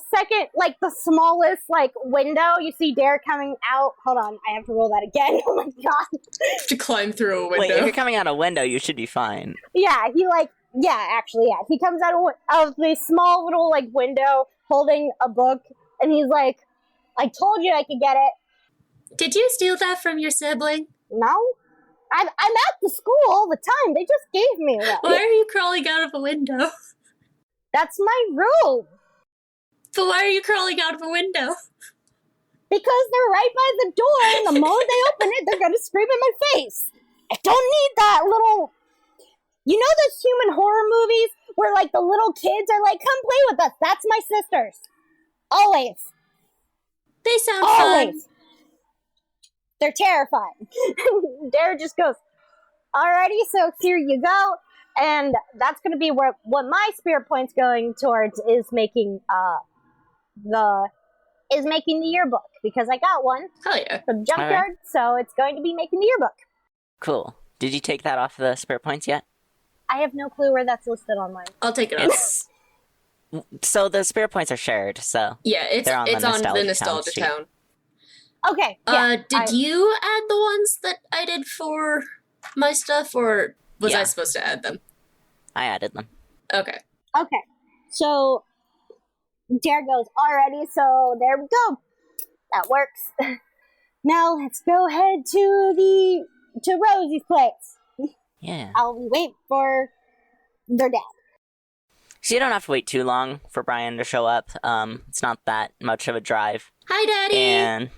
Speaker 3: second, like, the smallest, like, window, you see Dare coming out. Hold on, I have to roll that again. Oh my God.
Speaker 1: To climb through a window.
Speaker 5: Wait, if you're coming out a window, you should be fine.
Speaker 3: Yeah, he comes out of the small little, like, window holding a book, and he's like, "I told you I could get it."
Speaker 1: Did you steal that from your sibling?
Speaker 3: No? I'm at the school all the time. They just gave me one.
Speaker 1: Why are you crawling out of a window?
Speaker 3: That's my room.
Speaker 1: But why are you crawling out of a window?
Speaker 3: Because they're right by the door, and the moment they open it, they're gonna scream in my face. I don't need that little... You know those human horror movies where, like, the little kids are like, "Come play with us." That's my sisters. Always.
Speaker 1: They sound
Speaker 3: Always.
Speaker 1: fun.
Speaker 3: They're terrifying. Dare just goes, "Alrighty, so here you go." And that's going to be what my spirit point's going towards is making the yearbook, because I got one
Speaker 1: Hell yeah.
Speaker 3: from the junkyard, so it's going to be making the yearbook.
Speaker 5: Cool. Did you take that off the spirit points yet?
Speaker 3: I have no clue where that's listed on mine.
Speaker 1: I'll take it off.
Speaker 5: So the spirit points are shared, so...
Speaker 1: Yeah, it's on the nostalgia town.
Speaker 3: Okay. Yeah,
Speaker 1: did you add the ones that I did for my stuff, or was I supposed to add them?
Speaker 5: I added them.
Speaker 1: Okay.
Speaker 3: Okay. So Dare goes, "Alrighty, so there we go. That works. Now let's go head to Rosie's place.
Speaker 5: Yeah.
Speaker 3: I'll wait for their dad."
Speaker 5: So you don't have to wait too long for Brian to show up. It's not that much of a drive.
Speaker 1: Hi, Daddy!
Speaker 5: And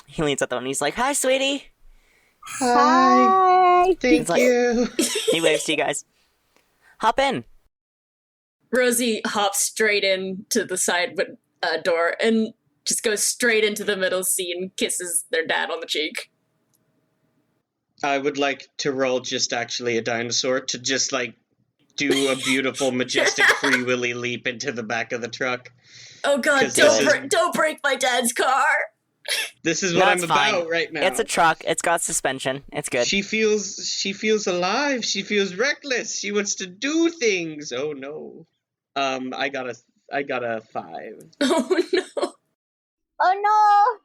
Speaker 5: he leans out the window and he's like, "Hi, sweetie."
Speaker 3: Hi.
Speaker 2: Thank you.
Speaker 5: He waves to you guys. Hop in.
Speaker 1: Rosie hops straight into the side door and just goes straight into the middle seat and kisses their dad on the cheek.
Speaker 2: I would like to roll just actually a dinosaur to just, like, do a beautiful, majestic Free Willy leap into the back of the truck.
Speaker 1: Oh God, don't break my dad's car!
Speaker 2: This is what I'm
Speaker 5: fine.
Speaker 2: about right now.
Speaker 5: It's a truck. It's got suspension. It's good.
Speaker 2: She feels alive. She feels reckless. She wants to do things. Oh no. I got a 5.
Speaker 1: Oh no.
Speaker 3: Oh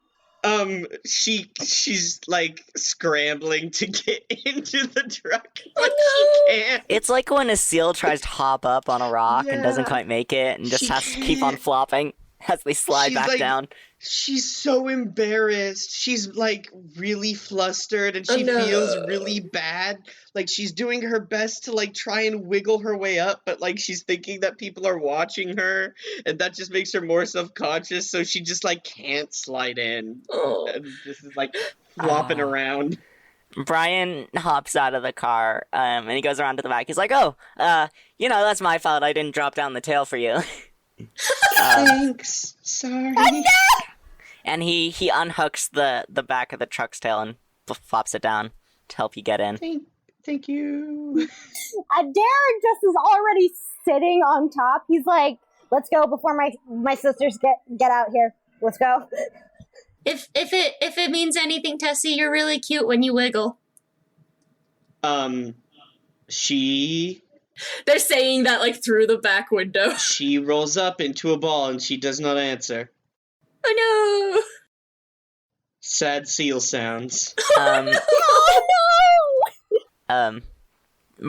Speaker 3: no.
Speaker 2: She's like scrambling to get into the truck, but she can't.
Speaker 5: It's like when a seal tries to hop up on a rock and doesn't
Speaker 2: Yeah.
Speaker 5: quite make it and just
Speaker 2: She
Speaker 5: has to keep on
Speaker 2: can't.
Speaker 5: flopping. as they slide
Speaker 2: She's
Speaker 5: back
Speaker 2: like-
Speaker 5: down.
Speaker 2: She's so embarrassed. She's like really flustered and
Speaker 1: Oh,
Speaker 2: she
Speaker 1: no.
Speaker 2: feels really bad. Like she's doing her best to like try and wiggle her way up, but like she's thinking that people are watching her and that just makes her more self-conscious, so she just like can't slide in.
Speaker 1: Oh.
Speaker 2: And this is like flopping around.
Speaker 5: Brian hops out of the car, and he goes around to the back. He's like, "Oh, that's my fault. I didn't drop down the tail for you."
Speaker 2: Thanks. Sorry.
Speaker 5: And he unhooks the back of the truck's tail and flops it down to help you get in.
Speaker 2: Thank you.
Speaker 3: Darren just is already sitting on top. He's like, "Let's go before my sisters get out here. Let's go."
Speaker 1: If it means anything, Tessie, you're really cute when you wiggle.
Speaker 2: She
Speaker 1: They're saying that like through the back window.
Speaker 2: She rolls up into a ball and she does not answer.
Speaker 1: Oh no!
Speaker 2: Sad seal sounds.
Speaker 3: Oh no!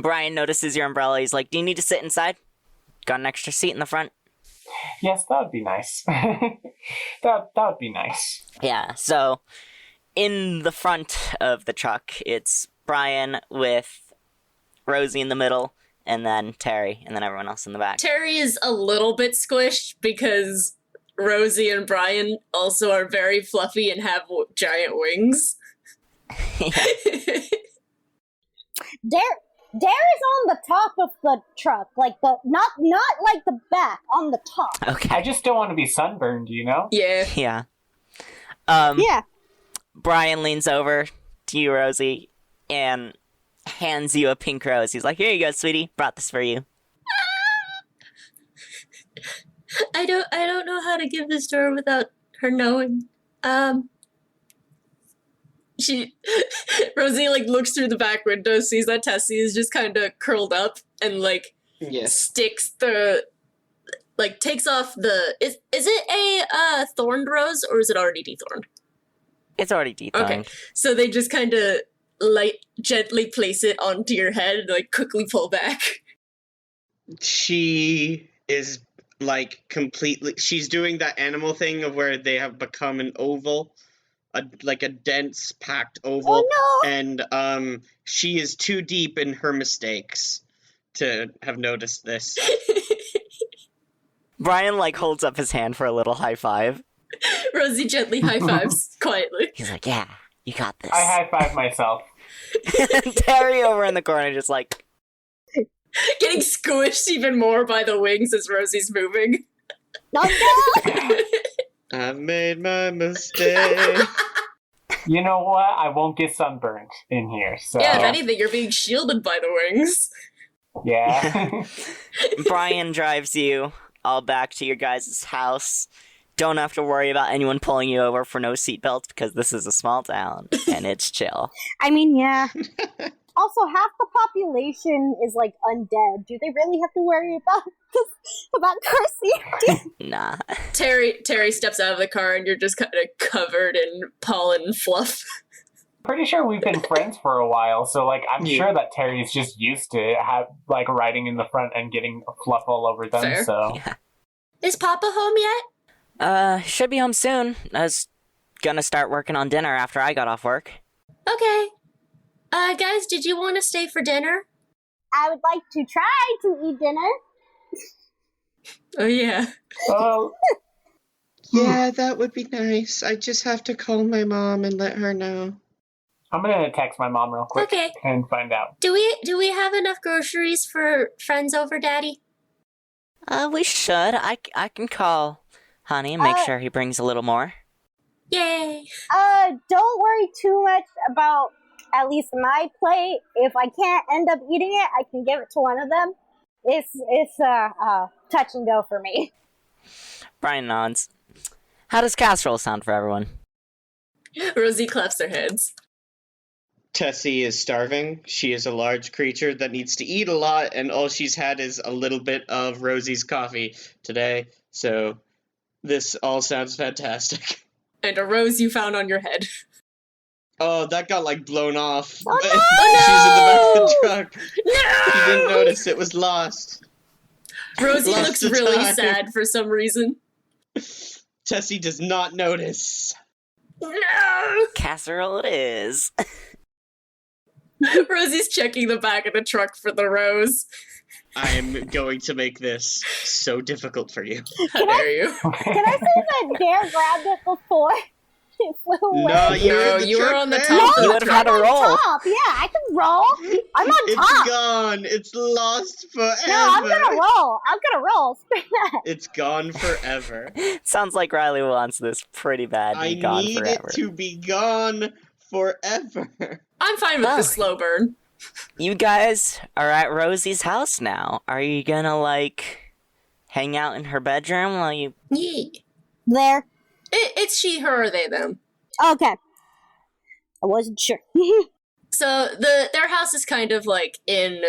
Speaker 5: Brian notices your umbrella. He's like, "Do you need to sit inside? Got an extra seat in the front?"
Speaker 4: Yes, that would be nice. that would be nice.
Speaker 5: Yeah, so in the front of the truck, it's Brian with Rosie in the middle, and then Terry, and then everyone else in the back.
Speaker 1: Terry is a little bit squished because Rosie and Brian also are very fluffy and have giant wings.
Speaker 3: Dare is on the top of the truck, like the not like the back, on the top.
Speaker 5: Okay.
Speaker 4: I just don't want to be sunburned, you know?
Speaker 1: Yeah.
Speaker 5: Yeah.
Speaker 3: Yeah.
Speaker 5: Brian leans over to you, Rosie, and hands you a pink rose. He's like, "Here you go, sweetie. Brought this for you."
Speaker 1: I don't know how to give this to her without her knowing. Rosie like looks through the back window, sees that Tessie is just kind of curled up, and like sticks takes off the is it a thorned rose or is it already dethorned?
Speaker 5: It's already dethroned.
Speaker 1: Okay, so they just kind of gently place it onto your head and like quickly pull back.
Speaker 2: She is like completely. She's doing that animal thing of where they have become an oval. Like a dense, packed oval,
Speaker 3: Oh no!
Speaker 2: and she is too deep in her mistakes to have noticed this.
Speaker 5: Brian holds up his hand for a little high five.
Speaker 1: Rosie gently high fives quietly.
Speaker 5: He's like, "Yeah, you got this."
Speaker 4: I high-five myself.
Speaker 5: Terry over in the corner just like
Speaker 1: Getting squished even more by the wings as Rosie's moving.
Speaker 3: No, no!
Speaker 2: I've made my mistake.
Speaker 4: You know what? I won't get sunburned in here, so...
Speaker 1: Yeah, if anything, you're being shielded by the wings.
Speaker 4: Yeah.
Speaker 5: Brian drives you all back to your guys' house. Don't have to worry about anyone pulling you over for no seatbelts because this is a small town and it's chill.
Speaker 3: I mean, yeah. Also, half the population is like undead. Do they really have to worry about car safety?
Speaker 5: Nah.
Speaker 1: Terry steps out of the car and you're just kind of covered in pollen fluff.
Speaker 4: Pretty sure we've been friends for a while, so I'm sure that Terry's just used to riding in the front and getting fluff all over them.
Speaker 1: Fair.
Speaker 4: So
Speaker 5: Yeah.
Speaker 1: Is Papa home yet?
Speaker 5: Should be home soon. I was gonna start working on dinner after I got off work.
Speaker 1: Okay. Guys, did you want to stay for dinner?
Speaker 3: I would like to try to eat dinner.
Speaker 1: Oh, yeah.
Speaker 4: oh,
Speaker 2: Yeah, that would be nice. I just have to call my mom and let her know.
Speaker 4: I'm gonna text my mom real quick
Speaker 1: Okay.
Speaker 4: and find out.
Speaker 1: Do we have enough groceries for friends over, Daddy?
Speaker 5: We should. I can call Honey and make sure he brings a little more.
Speaker 1: Yay!
Speaker 3: Don't worry too much about at least my plate. If I can't end up eating it, I can give it to one of them. It's touch and go for me.
Speaker 5: Brian nods. How does casserole sound for everyone?
Speaker 1: Rosie claps her hands.
Speaker 2: Tessie is starving. She is a large creature that needs to eat a lot, and all she's had is a little bit of Rosie's coffee today. So this all sounds fantastic.
Speaker 1: And a rose you found on your head.
Speaker 2: Oh, that got blown off.
Speaker 3: Oh, no!
Speaker 2: She's in the back of the truck.
Speaker 1: No!
Speaker 2: She didn't notice it was lost.
Speaker 1: Rosie
Speaker 2: Lost
Speaker 1: looks
Speaker 2: the
Speaker 1: really
Speaker 2: time.
Speaker 1: sad for some reason.
Speaker 2: Tessie does not notice.
Speaker 1: No!
Speaker 5: Casserole it is.
Speaker 1: Rosie's checking the back of the truck for the rose.
Speaker 2: I'm going to make this so difficult for you.
Speaker 1: How dare you?
Speaker 3: Can I say that Dare grabbed it before it flew away?
Speaker 2: No,
Speaker 1: You were on the
Speaker 2: man.
Speaker 1: top.
Speaker 5: You would have had to
Speaker 3: I'm
Speaker 5: roll.
Speaker 3: on top. Yeah, I can roll. I'm on
Speaker 2: It's
Speaker 3: top.
Speaker 2: gone. It's lost forever.
Speaker 3: No, I'm gonna roll. I'm gonna roll. Screw that.
Speaker 2: It's gone forever.
Speaker 5: Sounds like Riley wants this pretty bad to
Speaker 2: I
Speaker 5: be gone
Speaker 2: need
Speaker 5: forever.
Speaker 2: it to be gone forever.
Speaker 1: I'm fine with
Speaker 5: Oh.
Speaker 1: the slow burn.
Speaker 5: You guys are at Rosie's house now. Are you gonna, like, hang out in her bedroom while you...
Speaker 1: Yeah.
Speaker 3: There.
Speaker 1: It's she, her, or they, them.
Speaker 3: Okay. I wasn't sure.
Speaker 1: So their house is kind of like in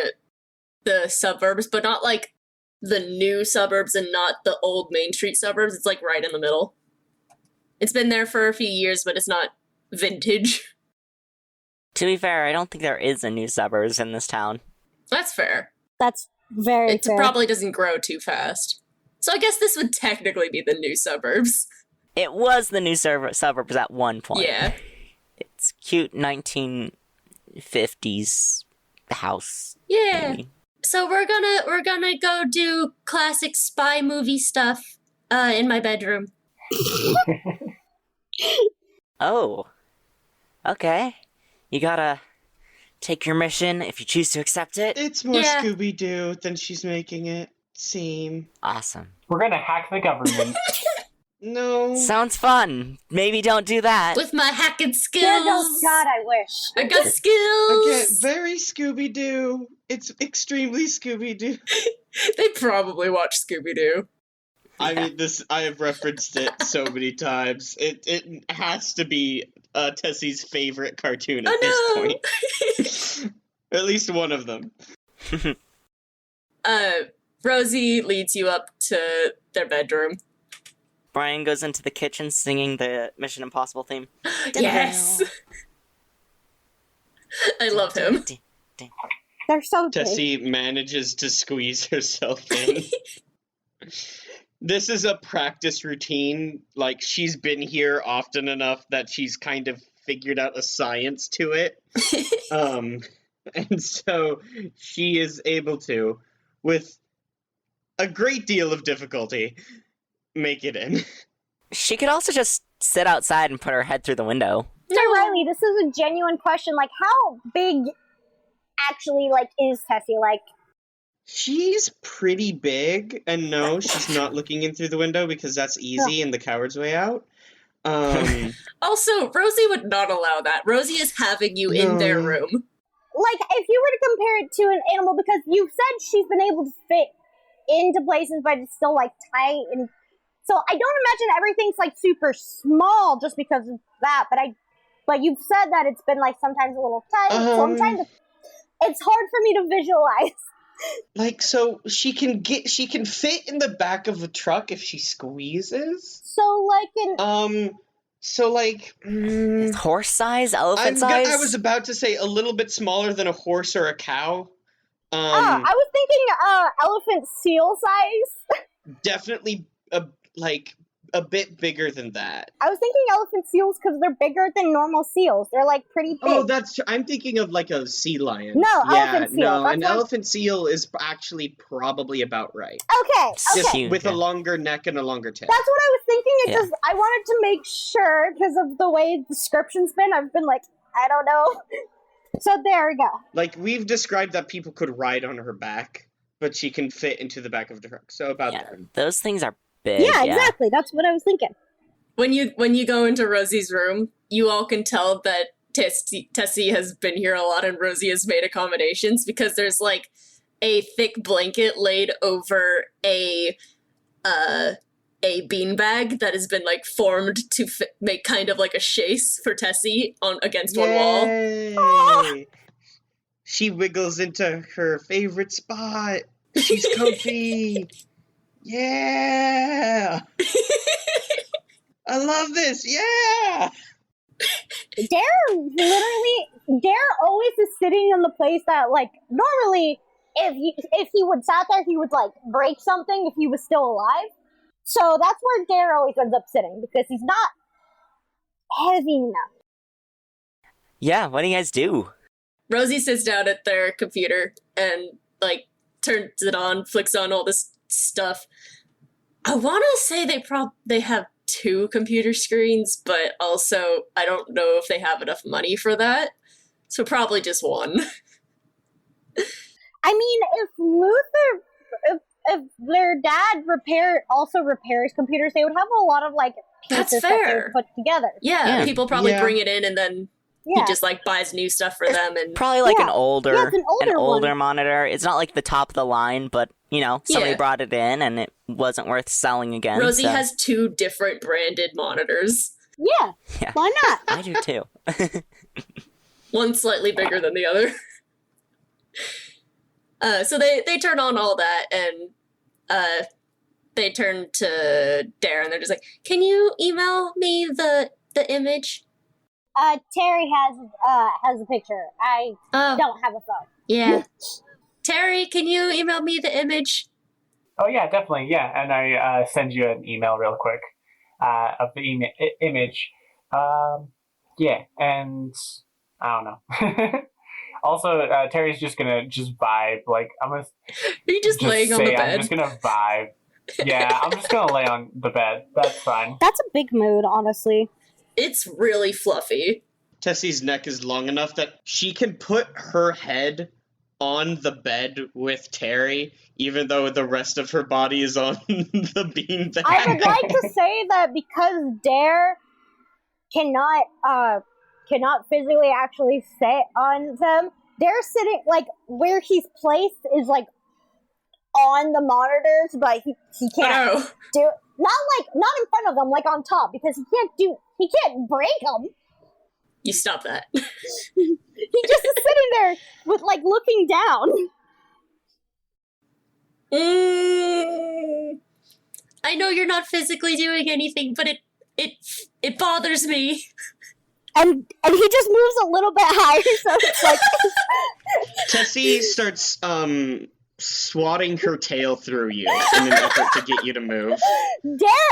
Speaker 1: the suburbs, but not like the new suburbs and not the old Main Street suburbs. It's like right in the middle. It's been there for a few years, but it's not vintage.
Speaker 5: To be fair, I don't think there is a new suburbs in this town.
Speaker 1: That's fair.
Speaker 3: That's very
Speaker 1: It
Speaker 3: fair.
Speaker 1: probably doesn't grow too fast. So I guess this would technically be the new suburbs.
Speaker 5: It was the new suburbs at one point.
Speaker 1: Yeah.
Speaker 5: It's cute 1950s house.
Speaker 1: Yeah.
Speaker 5: maybe.
Speaker 1: So we're gonna go do classic spy movie stuff in my bedroom.
Speaker 5: Oh. Okay. You gotta take your mission if you choose to accept it.
Speaker 2: It's more
Speaker 1: Yeah.
Speaker 2: Scooby-Doo than she's making it seem.
Speaker 5: Awesome.
Speaker 4: We're gonna hack the government.
Speaker 2: No.
Speaker 5: Sounds fun. Maybe don't do that.
Speaker 1: With my hacking skills.
Speaker 3: Yeah, no, God, I wish.
Speaker 1: I got skills.
Speaker 2: Okay, very Scooby-Doo. It's extremely Scooby-Doo.
Speaker 1: They probably watch Scooby-Doo.
Speaker 2: I mean, I have referenced it so many times. It has to be Tessie's favorite cartoon at this point. Or at least one of them.
Speaker 1: Rosie leads you up to their bedroom.
Speaker 5: Brian goes into the kitchen singing the Mission Impossible theme.
Speaker 1: Yes! I love him.
Speaker 3: They're so good.
Speaker 2: Tessie manages to squeeze herself in. This is a practice routine. Like, she's been here often enough that she's kind of figured out a science to it. And so she is able to, with a great deal of difficulty, make it in.
Speaker 5: She could also just sit outside and put her head through the window.
Speaker 3: So Riley, this is a genuine question. Like, how big actually, like, is Tessie? Like,
Speaker 2: She's pretty big, and no, she's not looking in through the window because that's easy and the coward's way out.
Speaker 1: Also, Rosie would not allow that. Rosie is having you in their
Speaker 2: No.
Speaker 1: room.
Speaker 3: like if you were to compare it to an animal, because you said she's been able to fit into places, but it's still like tight, and so I don't imagine everything's like super small just because of that. But you've said that it's been like sometimes a little tight, so I'm trying to. It's hard for me to visualize.
Speaker 2: Like, so she can fit in the back of a truck if she squeezes.
Speaker 3: So like
Speaker 5: Horse size? Elephant size?
Speaker 2: I was about to say a little bit smaller than a horse or a cow.
Speaker 3: I was thinking elephant seal size.
Speaker 2: Definitely a bit bigger than that.
Speaker 3: I was thinking elephant seals because they're bigger than normal seals. They're like pretty big.
Speaker 2: Oh, I'm thinking of like a sea lion.
Speaker 3: No,
Speaker 2: yeah,
Speaker 3: elephant seal.
Speaker 2: no,
Speaker 3: That's
Speaker 2: an
Speaker 3: what-
Speaker 2: elephant seal is actually probably about right.
Speaker 3: Okay,
Speaker 5: Just
Speaker 3: okay.
Speaker 5: cute,
Speaker 2: With
Speaker 5: yeah.
Speaker 2: a longer neck and a longer tail.
Speaker 3: That's what I was thinking. It
Speaker 5: Yeah.
Speaker 3: just I wanted to make sure because of the way the description's been. I've been like, I don't know. So there we go.
Speaker 2: Like, we've described that people could ride on her back, but she can fit into the back of the truck. So about
Speaker 5: Yeah,
Speaker 2: there.
Speaker 5: those things are big.
Speaker 3: Yeah, exactly. That's what I was thinking.
Speaker 1: When you go into Rosie's room, you all can tell that Tessie has been here a lot and Rosie has made accommodations because there's like a thick blanket laid over a beanbag that has been like formed to make kind of like a chaise for Tessie on against one wall.
Speaker 2: Yay! She wiggles into her favorite spot. She's comfy. Yeah! I love this. Yeah!
Speaker 3: Dare always is sitting in the place that like normally if he would sat there he would like break something if he was still alive. So that's where Dare always ends up sitting, because he's not heavy enough.
Speaker 5: Yeah, what do you guys do?
Speaker 1: Rosie sits down at their computer and, like, turns it on, flicks on all this stuff. I want to say they have 2 computer screens, but also I don't know if they have enough money for that. So probably just one.
Speaker 3: I mean, if their dad also repairs computers, they would have a lot of, like, pieces
Speaker 1: That's
Speaker 3: that they
Speaker 1: fair.
Speaker 3: would put together.
Speaker 1: Yeah, people probably
Speaker 2: Yeah.
Speaker 1: bring it in and then he just, like, buys new stuff for them. And
Speaker 5: Probably like
Speaker 3: Yeah.
Speaker 5: an older,
Speaker 3: Yeah, it's an older one.
Speaker 5: monitor. It's not like the top of the line, but somebody
Speaker 1: Yeah.
Speaker 5: brought it in and it wasn't worth selling again.
Speaker 1: Rosie
Speaker 5: so-
Speaker 1: has 2 different branded monitors.
Speaker 3: Yeah,
Speaker 5: Yeah.
Speaker 3: why not?
Speaker 5: I do too.
Speaker 1: One slightly bigger than the other. So they turn on all that, and they turn to Dare, and they're just like, "Can you email me the image?"
Speaker 3: Terry has a picture. I
Speaker 1: Oh,
Speaker 3: don't have a phone.
Speaker 1: yeah. Terry, can you email me the image?
Speaker 4: Oh yeah, definitely. Yeah, and I send you an email real quick of the image. Yeah, and I don't know. Also, Terry's just gonna vibe. Like I'm gonna
Speaker 1: Are you just laying on the
Speaker 4: say
Speaker 1: bed?
Speaker 4: I'm just gonna vibe. Yeah, I'm just gonna lay on the bed. That's fine.
Speaker 3: That's a big mood, honestly.
Speaker 1: It's really fluffy.
Speaker 2: Tessie's neck is long enough that she can put her head on the bed with Terry, even though the rest of her body is on the beanbag.
Speaker 3: I would like to say that because Dare cannot physically actually sit on them, they're sitting, like, where he's placed is, like, on the monitors, but he can't
Speaker 1: Oh, no.
Speaker 3: do it. Not in front of them, like on top, because he can't break them.
Speaker 1: You stop that.
Speaker 3: He just is sitting there with, like, looking down.
Speaker 1: I know you're not physically doing anything, but it bothers me.
Speaker 3: And he just moves a little bit higher, so it's like
Speaker 2: Tessie starts swatting her tail through you in an effort to get you to move.
Speaker 3: Dare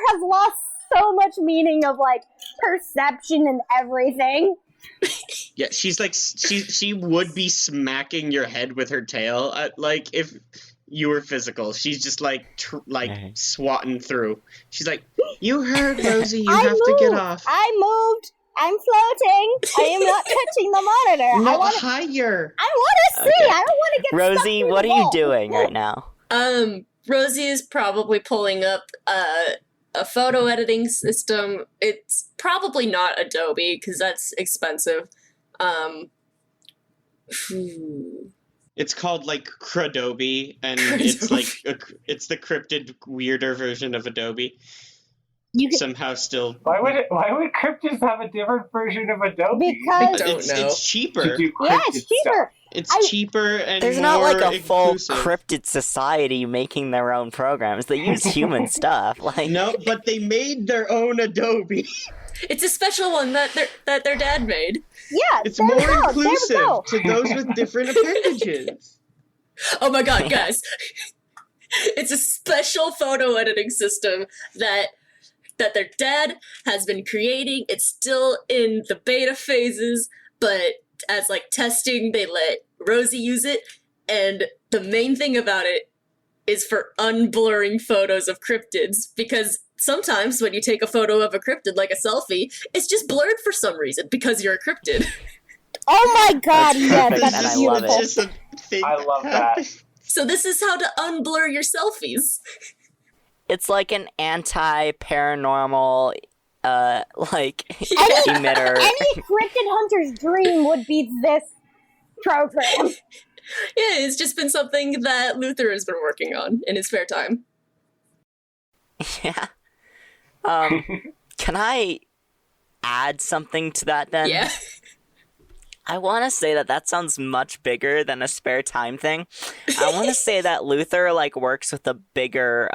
Speaker 3: has lost so much meaning of, like, perception and everything.
Speaker 2: Yeah, she's like she would be smacking your head with her tail, like if you were physical. She's just like swatting through. She's like, "You heard, Rosie. You have to get off.
Speaker 3: I moved. I'm floating. I am not touching the monitor.
Speaker 2: No,
Speaker 3: I want to
Speaker 2: higher."
Speaker 3: see.
Speaker 5: Okay.
Speaker 3: I don't want to get stuck
Speaker 5: Rosie,
Speaker 3: through
Speaker 5: what
Speaker 3: the
Speaker 5: are you
Speaker 3: wall.
Speaker 5: doing right now?
Speaker 1: Rosie is probably pulling up a photo editing system. It's probably not Adobe because that's expensive.
Speaker 2: It's called like Cradobe, and it's like it's the cryptid weirder version of Adobe.
Speaker 3: You can,
Speaker 2: Somehow still
Speaker 4: Why would cryptids have a different version of Adobe?
Speaker 3: because
Speaker 1: don't know.
Speaker 2: it's cheaper.
Speaker 4: To do
Speaker 3: yeah,
Speaker 4: cryptid
Speaker 3: it's cheaper.
Speaker 2: It's cheaper and
Speaker 5: There's
Speaker 2: more
Speaker 5: not like a full
Speaker 2: inclusive.
Speaker 5: cryptid society making their own programs. They use human stuff. Like
Speaker 2: No, but they made their own Adobe.
Speaker 1: It's a special one that their dad made.
Speaker 3: Yeah,
Speaker 2: It's
Speaker 3: there
Speaker 2: more
Speaker 3: we go. There we
Speaker 2: inclusive
Speaker 3: go.
Speaker 2: to those with different appendages.
Speaker 1: Oh my god, guys. It's a special photo editing system that their dad has been creating. It's still in the beta phases, but as like testing, they let Rosie use it, and the main thing about it is for unblurring photos of cryptids, because sometimes when you take a photo of a cryptid, like a selfie, it's just blurred for some reason because you're a cryptid.
Speaker 3: Oh my god,
Speaker 5: That's
Speaker 3: yes,
Speaker 5: perfect,
Speaker 3: that's
Speaker 5: and I love
Speaker 3: beautiful.
Speaker 5: it.
Speaker 2: Just a thing
Speaker 4: I love that.
Speaker 1: So this is how to unblur your selfies.
Speaker 5: it's like an anti-paranormal, like emitter.
Speaker 3: Any cryptid hunter's dream would be this program.
Speaker 1: Yeah, it's just been something that Luther has been working on in his spare time.
Speaker 5: Yeah. Can I add something to that then?
Speaker 1: Yeah.
Speaker 5: I want to say that sounds much bigger than a spare time thing. I want to say that Luther like works with a bigger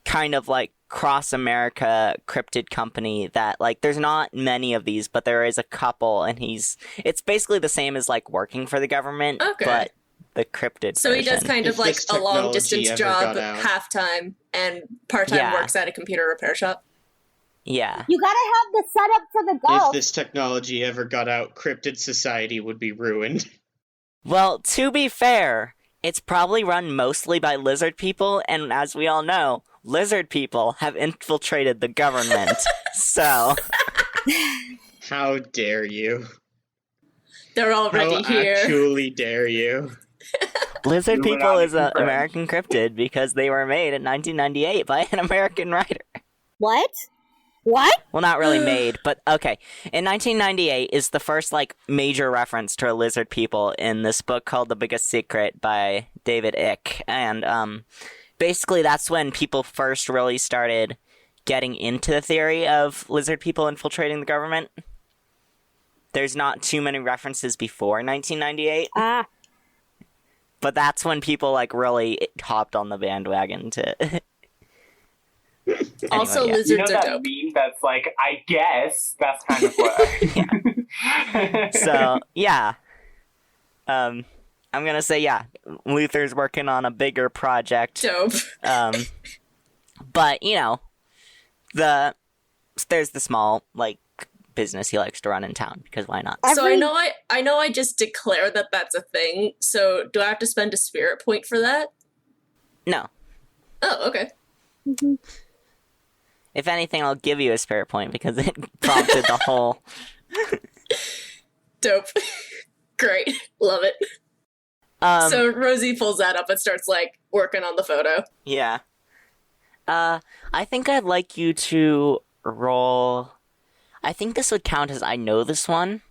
Speaker 5: kind of like cross America cryptid company that like there's not many of these, but there is a couple, and it's basically the same as like working for the government,
Speaker 1: Okay.
Speaker 5: but the cryptid
Speaker 1: So he does
Speaker 5: version.
Speaker 1: kind of
Speaker 2: If
Speaker 1: like
Speaker 2: this
Speaker 1: a long
Speaker 2: technology
Speaker 1: distance
Speaker 2: ever
Speaker 1: job,
Speaker 2: got out.
Speaker 1: half-time, and part-time
Speaker 5: Yeah.
Speaker 1: works at a computer repair shop.
Speaker 5: Yeah.
Speaker 3: You gotta have the setup for the
Speaker 2: If
Speaker 3: ghost.
Speaker 2: this technology ever got out, cryptid society would be ruined.
Speaker 5: Well, to be fair, it's probably run mostly by lizard people, and as we all know, lizard people have infiltrated the government. So,
Speaker 2: How dare you?
Speaker 1: They're already
Speaker 2: How
Speaker 1: here.
Speaker 2: actually dare you?
Speaker 5: lizard people
Speaker 4: Illuminati
Speaker 5: is an
Speaker 4: confirmed.
Speaker 5: American cryptid because they were made in 1998 by an American writer.
Speaker 3: What? What?
Speaker 5: Well, not really made, but okay. In 1998 is the first, like, major reference to lizard people in this book called The Biggest Secret by David Icke. And, basically that's when people first really started getting into the theory of lizard people infiltrating the government. There's not too many references before 1998,
Speaker 3: Ah.
Speaker 5: but that's when people, like, really hopped on the bandwagon to...
Speaker 1: Also,
Speaker 5: Anyway, yeah.
Speaker 1: lizards
Speaker 4: You know
Speaker 1: are
Speaker 4: that
Speaker 1: dope.
Speaker 4: meme that's like, I guess that's kind of what.
Speaker 5: So, yeah. I'm gonna say, yeah, Luther's working on a bigger project.
Speaker 1: Dope.
Speaker 5: But, you know, there's the small, like, business he likes to run in town, because why not?
Speaker 1: So I know I just declare that that's a thing. So do I have to spend a spirit point for that?
Speaker 5: No.
Speaker 1: Oh, okay.
Speaker 5: If anything, I'll give you a spirit point, because it prompted the whole...
Speaker 1: Dope. Great. Love it. So Rosie pulls that up and starts, like, working on the photo.
Speaker 5: Yeah. I think I'd like you to roll... I think this would count as I know this one,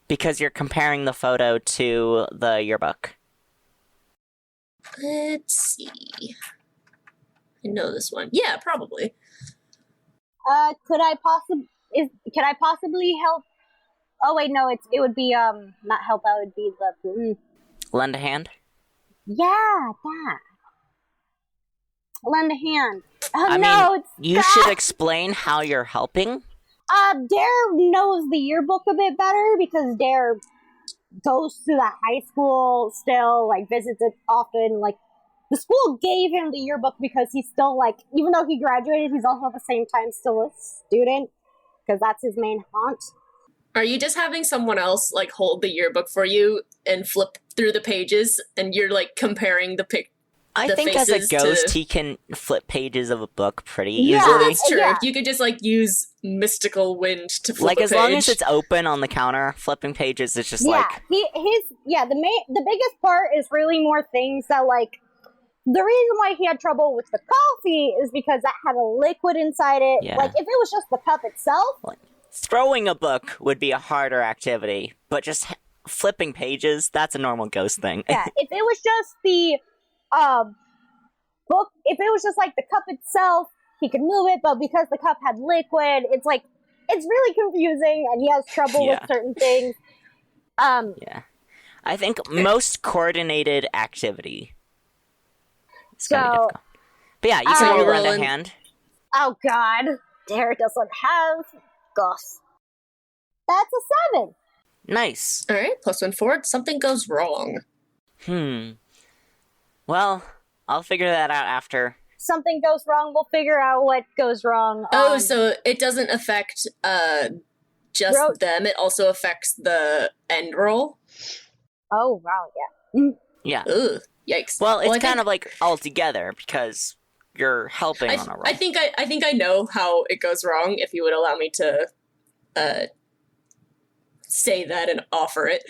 Speaker 5: because you're comparing the photo to the yearbook.
Speaker 1: Let's see. I know this one. Yeah, probably.
Speaker 3: Can I possibly help? Oh wait, no, it would be not help out. It would be the
Speaker 5: Lend a hand?
Speaker 3: yeah, that. Lend a hand.
Speaker 5: I
Speaker 3: No,
Speaker 5: mean,
Speaker 3: it's
Speaker 5: you
Speaker 3: that.
Speaker 5: should explain how you're helping.
Speaker 3: Dare knows the yearbook a bit better because Dare goes to the high school still, like visits it often. Like the school gave him the yearbook because he's still like, even though he graduated, he's also at the same time still a student because that's his main haunt.
Speaker 1: Are you just having someone else, like, hold the yearbook for you and flip through the pages, and you're, like, comparing the
Speaker 5: I
Speaker 1: the
Speaker 5: think as a
Speaker 1: faces
Speaker 5: ghost,
Speaker 1: to-
Speaker 5: he can flip pages of a book pretty
Speaker 3: Yeah.
Speaker 5: easily.
Speaker 1: That's true.
Speaker 3: Yeah.
Speaker 1: You could just, like, use mystical wind to flip
Speaker 5: Like,
Speaker 1: a
Speaker 5: as long
Speaker 1: page.
Speaker 5: as it's open on the counter, flipping pages is just
Speaker 3: Yeah,
Speaker 5: like...
Speaker 3: the biggest part is really more things that, like, the reason why he had trouble with the coffee is because that had a liquid inside it.
Speaker 5: Yeah.
Speaker 3: Like, if it was just the cup itself,
Speaker 5: Throwing a book would be a harder activity, but just flipping pages, that's a normal ghost thing.
Speaker 3: yeah, if it was just the book, if it was just like the cup itself, he could move it, but because the cup had liquid, it's like, it's really confusing and he has trouble
Speaker 5: Yeah.
Speaker 3: with certain things.
Speaker 5: Yeah. I think most coordinated activity is going to be
Speaker 3: So,
Speaker 5: difficult. But yeah, you
Speaker 1: So
Speaker 5: can
Speaker 1: you're
Speaker 5: lend a
Speaker 1: rolling-
Speaker 5: hand.
Speaker 3: oh god, Dare doesn't have Gus. That's a 7.
Speaker 5: Nice.
Speaker 1: All right, +1 forward. Something goes wrong.
Speaker 5: Well, I'll figure that out after.
Speaker 3: Something goes wrong, we'll figure out what goes wrong.
Speaker 1: Oh, so it doesn't affect just
Speaker 3: Ro-
Speaker 1: them. It also affects the end roll.
Speaker 3: Oh, wow, yeah.
Speaker 5: Yeah.
Speaker 1: Ugh, yikes.
Speaker 5: Well, it's
Speaker 1: I
Speaker 5: kind
Speaker 1: think-
Speaker 5: of like all together because you're helping on a roll.
Speaker 1: I think I know how it goes wrong. If you would allow me to say that and offer it.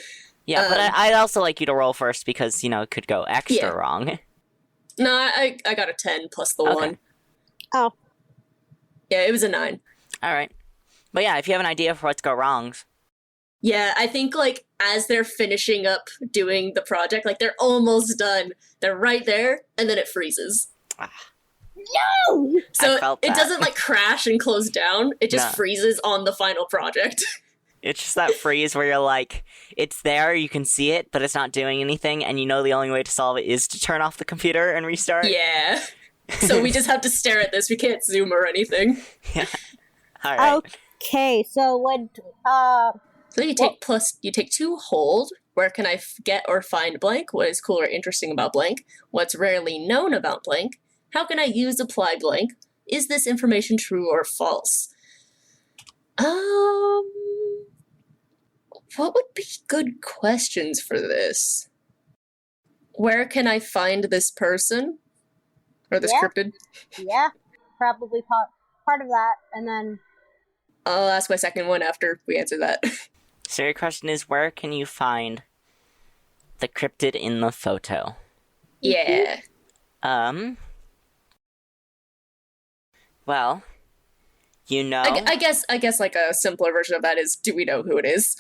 Speaker 5: Yeah, but I'd also like you to roll first because, you know, it could go extra
Speaker 1: Yeah.
Speaker 5: wrong.
Speaker 1: No, I got a 10 plus the
Speaker 5: Okay.
Speaker 1: 1.
Speaker 3: Oh.
Speaker 1: Yeah, it was a 9.
Speaker 5: All right. But yeah, if you have an idea for what's go wrong,
Speaker 1: Yeah, I think, like, as they're finishing up doing the project, like, they're almost done. They're right there, and then it freezes.
Speaker 3: No!
Speaker 1: So
Speaker 5: I felt
Speaker 1: it
Speaker 5: that.
Speaker 1: doesn't, like, crash and close down. It just
Speaker 5: No.
Speaker 1: freezes on the final project.
Speaker 5: it's just that freeze where you're like, it's there, you can see it, but it's not doing anything, and you know the only way to solve it is to turn off the computer and restart.
Speaker 1: Yeah. So we just have to stare at this. We can't zoom or anything.
Speaker 5: All right.
Speaker 3: Okay, so what,
Speaker 1: So you take 2 hold, Where can I get or find blank? What is cool or interesting about blank? What's rarely known about blank? How can I use apply blank? Is this information true or false? What would be good questions for this? Where can I find this person? Or this cryptid?
Speaker 3: Yeah, probably part of that, and then...
Speaker 1: I'll ask my second one after we answer that.
Speaker 5: So your question is, where can you find the cryptid in the photo?
Speaker 1: Yeah.
Speaker 5: Well, you know...
Speaker 1: I guess like a simpler version of that is, do we know who it is?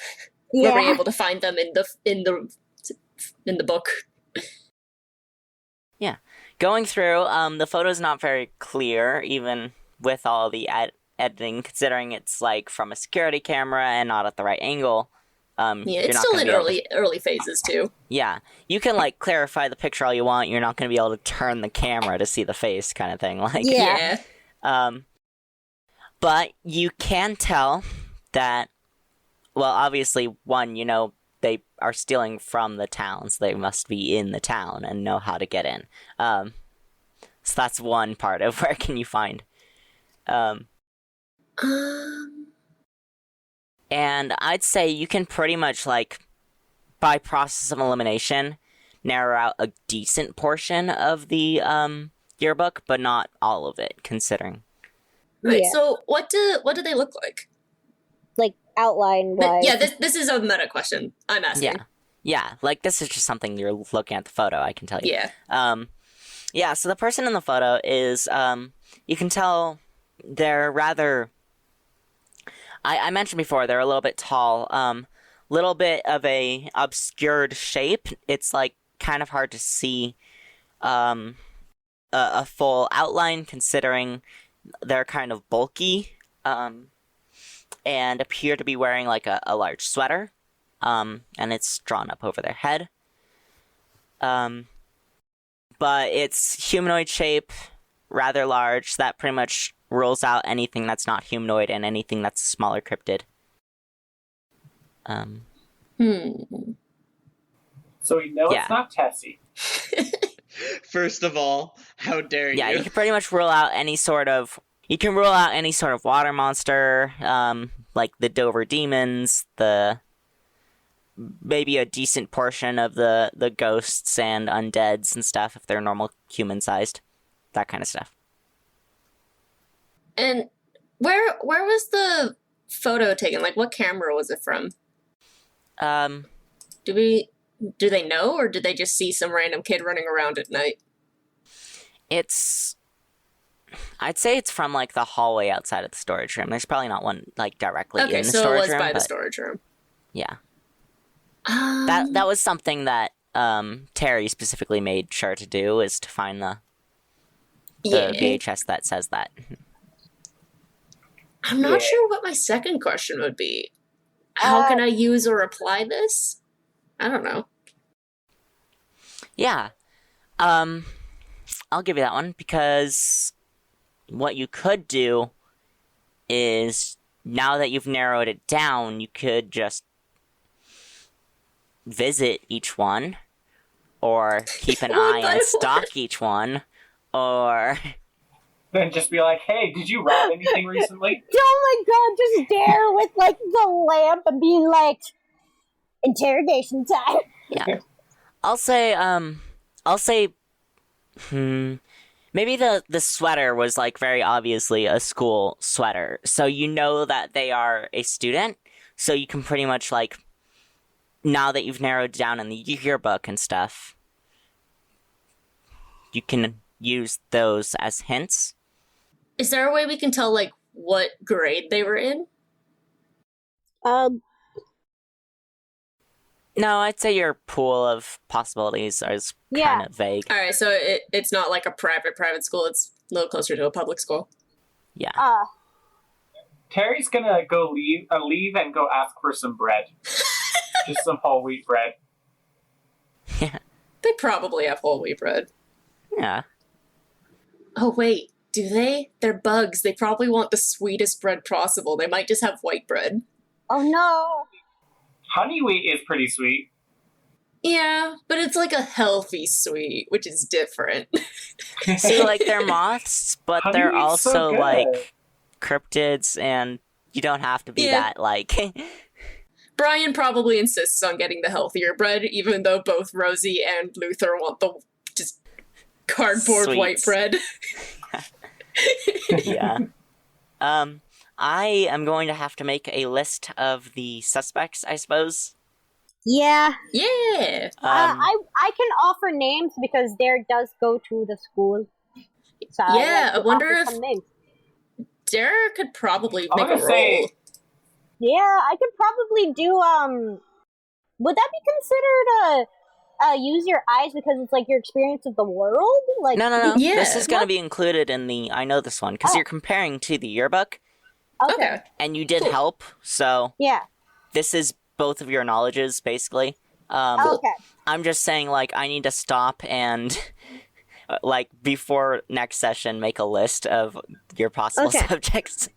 Speaker 3: Yeah.
Speaker 1: Were we able to find them in the book?
Speaker 5: Yeah. Going through, the photo's not very clear, even with all the editing, considering it's like from a security camera and not at the right angle.
Speaker 1: Yeah, it's still in early phases too.
Speaker 5: Yeah, you can like clarify the picture all you want. You're not going to be able to turn the camera to see the face, kind of thing. Like,
Speaker 1: Yeah.
Speaker 5: But you can tell that. Well, obviously, one, you know, they are stealing from the town, so they must be in the town and know how to get in. So that's one part of where can you find. And I'd say you can pretty much, like, by process of elimination, narrow out a decent portion of the yearbook, but not all of it, considering.
Speaker 1: Right.
Speaker 3: Yeah.
Speaker 1: So what do they look like?
Speaker 3: Like, outline-wise.
Speaker 1: Yeah, this is a meta question. I'm asking.
Speaker 5: Yeah, like, this is just something you're looking at the photo, I can tell you.
Speaker 1: Yeah.
Speaker 5: Yeah, so the person in the photo is, you can tell they're rather... I mentioned before, they're a little bit tall, little bit of a obscured shape. It's, like, kind of hard to see a full outline, considering they're kind of bulky, and appear to be wearing, like, a large sweater, and it's drawn up over their head. But it's humanoid shape, rather large, so that pretty much rules out anything that's not humanoid and anything that's a smaller cryptid.
Speaker 4: So we know it's not Tessie.
Speaker 2: First of all, how dare you?
Speaker 5: Yeah, you can pretty much rule out any sort of... You can rule out any sort of water monster, like the Dover demons, maybe a decent portion of the ghosts and undeads and stuff, if they're normal human-sized. That kind of stuff.
Speaker 1: And where was the photo taken? Like, what camera was it from? Do they know, or did they just see some random kid running around at night?
Speaker 5: I'd say it's from, like, the hallway outside of the storage room. There's probably not one, like, directly in the storage room.
Speaker 1: Okay, so it was by the storage room.
Speaker 5: Yeah. That was something that Terry specifically made sure to do, is to find the VHS that says that.
Speaker 1: I'm not sure what my second question would be. How can I use or apply this? I don't know.
Speaker 5: Yeah. I'll give you that one, because what you could do is, now that you've narrowed it down, you could just visit each one, or keep an eye and stalk each one, or...
Speaker 4: Then just be like, hey, did you rob anything recently?
Speaker 3: Oh my god, just dare with, like, the lamp and be like, interrogation time.
Speaker 5: Yeah. I'll say, maybe the sweater was, like, very obviously a school sweater, so you know that they are a student, so you can pretty much, like, now that you've narrowed down in the yearbook and stuff, you can use those as hints.
Speaker 1: Is there a way we can tell, like, what grade they were in?
Speaker 5: No, I'd say your pool of possibilities is kind of vague.
Speaker 1: All right, so it's not like a private school. It's a little closer to a public school.
Speaker 5: Yeah.
Speaker 4: Terry's gonna go leave and go ask for some bread. Just some whole wheat bread.
Speaker 5: Yeah.
Speaker 1: They probably have whole wheat bread.
Speaker 5: Yeah.
Speaker 1: Oh, wait. Do they? They're bugs. They probably want the sweetest bread possible. They might just have white bread.
Speaker 3: Oh no.
Speaker 4: Honey wheat is pretty sweet.
Speaker 1: Yeah, but it's like a healthy sweet, which is different.
Speaker 5: See, like, they're moths, but they're
Speaker 4: Honeymeat's so
Speaker 5: also,
Speaker 4: good.
Speaker 5: like, cryptids, and you don't have to be
Speaker 1: Yeah.
Speaker 5: that, like...
Speaker 1: Brian probably insists on getting the healthier bread, even though both Rosie and Luther want the just cardboard white
Speaker 5: Sweets.
Speaker 1: bread.
Speaker 5: Yeah. I am going to have to make a list of the suspects, I suppose.
Speaker 3: Yeah.
Speaker 1: Yeah.
Speaker 3: I can offer names because Dare does go to the school. So
Speaker 1: Yeah,
Speaker 3: to
Speaker 1: I wonder
Speaker 3: offer
Speaker 1: if-
Speaker 3: some names.
Speaker 1: Derek could probably
Speaker 4: I'm
Speaker 1: make a
Speaker 4: gonna
Speaker 1: roll.
Speaker 4: say-
Speaker 3: Yeah, I could probably do would that be considered use your eyes because it's like your experience of the world? Like
Speaker 5: No.
Speaker 1: Yeah.
Speaker 5: This is going to be included in the I know this one, because
Speaker 3: Oh.
Speaker 5: you're comparing to the yearbook,
Speaker 1: Okay.
Speaker 5: and you did
Speaker 1: Cool.
Speaker 5: help, so
Speaker 3: Yeah.
Speaker 5: this is both of your knowledges, basically.
Speaker 3: Okay.
Speaker 5: I'm just saying, like, I need to stop and, like, before next session, make a list of your possible
Speaker 3: Okay.
Speaker 5: subjects.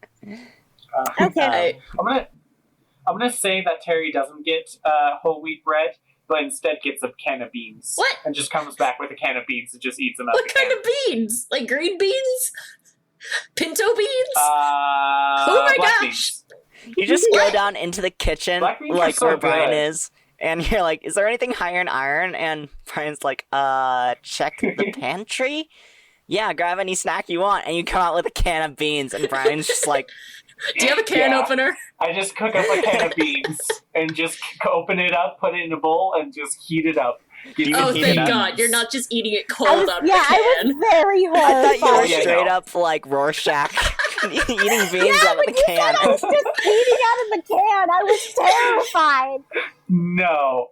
Speaker 3: Okay.
Speaker 4: I'm gonna say that Terry doesn't get whole wheat bread, but instead gets a can of beans.
Speaker 1: What?
Speaker 4: And just comes back with a can of beans and just eats them out
Speaker 1: What
Speaker 4: the
Speaker 1: kind
Speaker 4: can.
Speaker 1: of beans? Like green beans? Pinto beans?
Speaker 4: Oh
Speaker 1: my
Speaker 4: black
Speaker 1: gosh.
Speaker 4: beans.
Speaker 5: You just go down into the kitchen,
Speaker 4: Black beans are
Speaker 5: like,
Speaker 4: so
Speaker 5: where Brian
Speaker 4: good.
Speaker 5: is, and you're like, is there anything higher in iron? And Brian's like, check the pantry? Yeah, grab any snack you want, and you come out with a can of beans, and Brian's just like,
Speaker 1: Do you have a can
Speaker 4: Yeah.
Speaker 1: opener?
Speaker 4: I just cook up a can of beans and just open it up, put it in a bowl, and just heat it up. Give
Speaker 5: You
Speaker 4: me
Speaker 1: Oh,
Speaker 5: heat it
Speaker 1: thank
Speaker 5: up.
Speaker 1: God. You're not just eating it
Speaker 3: I
Speaker 1: cold
Speaker 3: was,
Speaker 1: out of
Speaker 3: yeah,
Speaker 1: the
Speaker 3: I
Speaker 1: can.
Speaker 3: was very
Speaker 5: I thought you were
Speaker 3: horrified.
Speaker 4: Yeah,
Speaker 5: straight
Speaker 4: no.
Speaker 5: up, like, Rorschach, eating beans
Speaker 3: Yeah,
Speaker 5: out of
Speaker 3: when
Speaker 5: the
Speaker 3: you
Speaker 5: can.
Speaker 3: said I was just eating out of the can, I was terrified.
Speaker 4: No.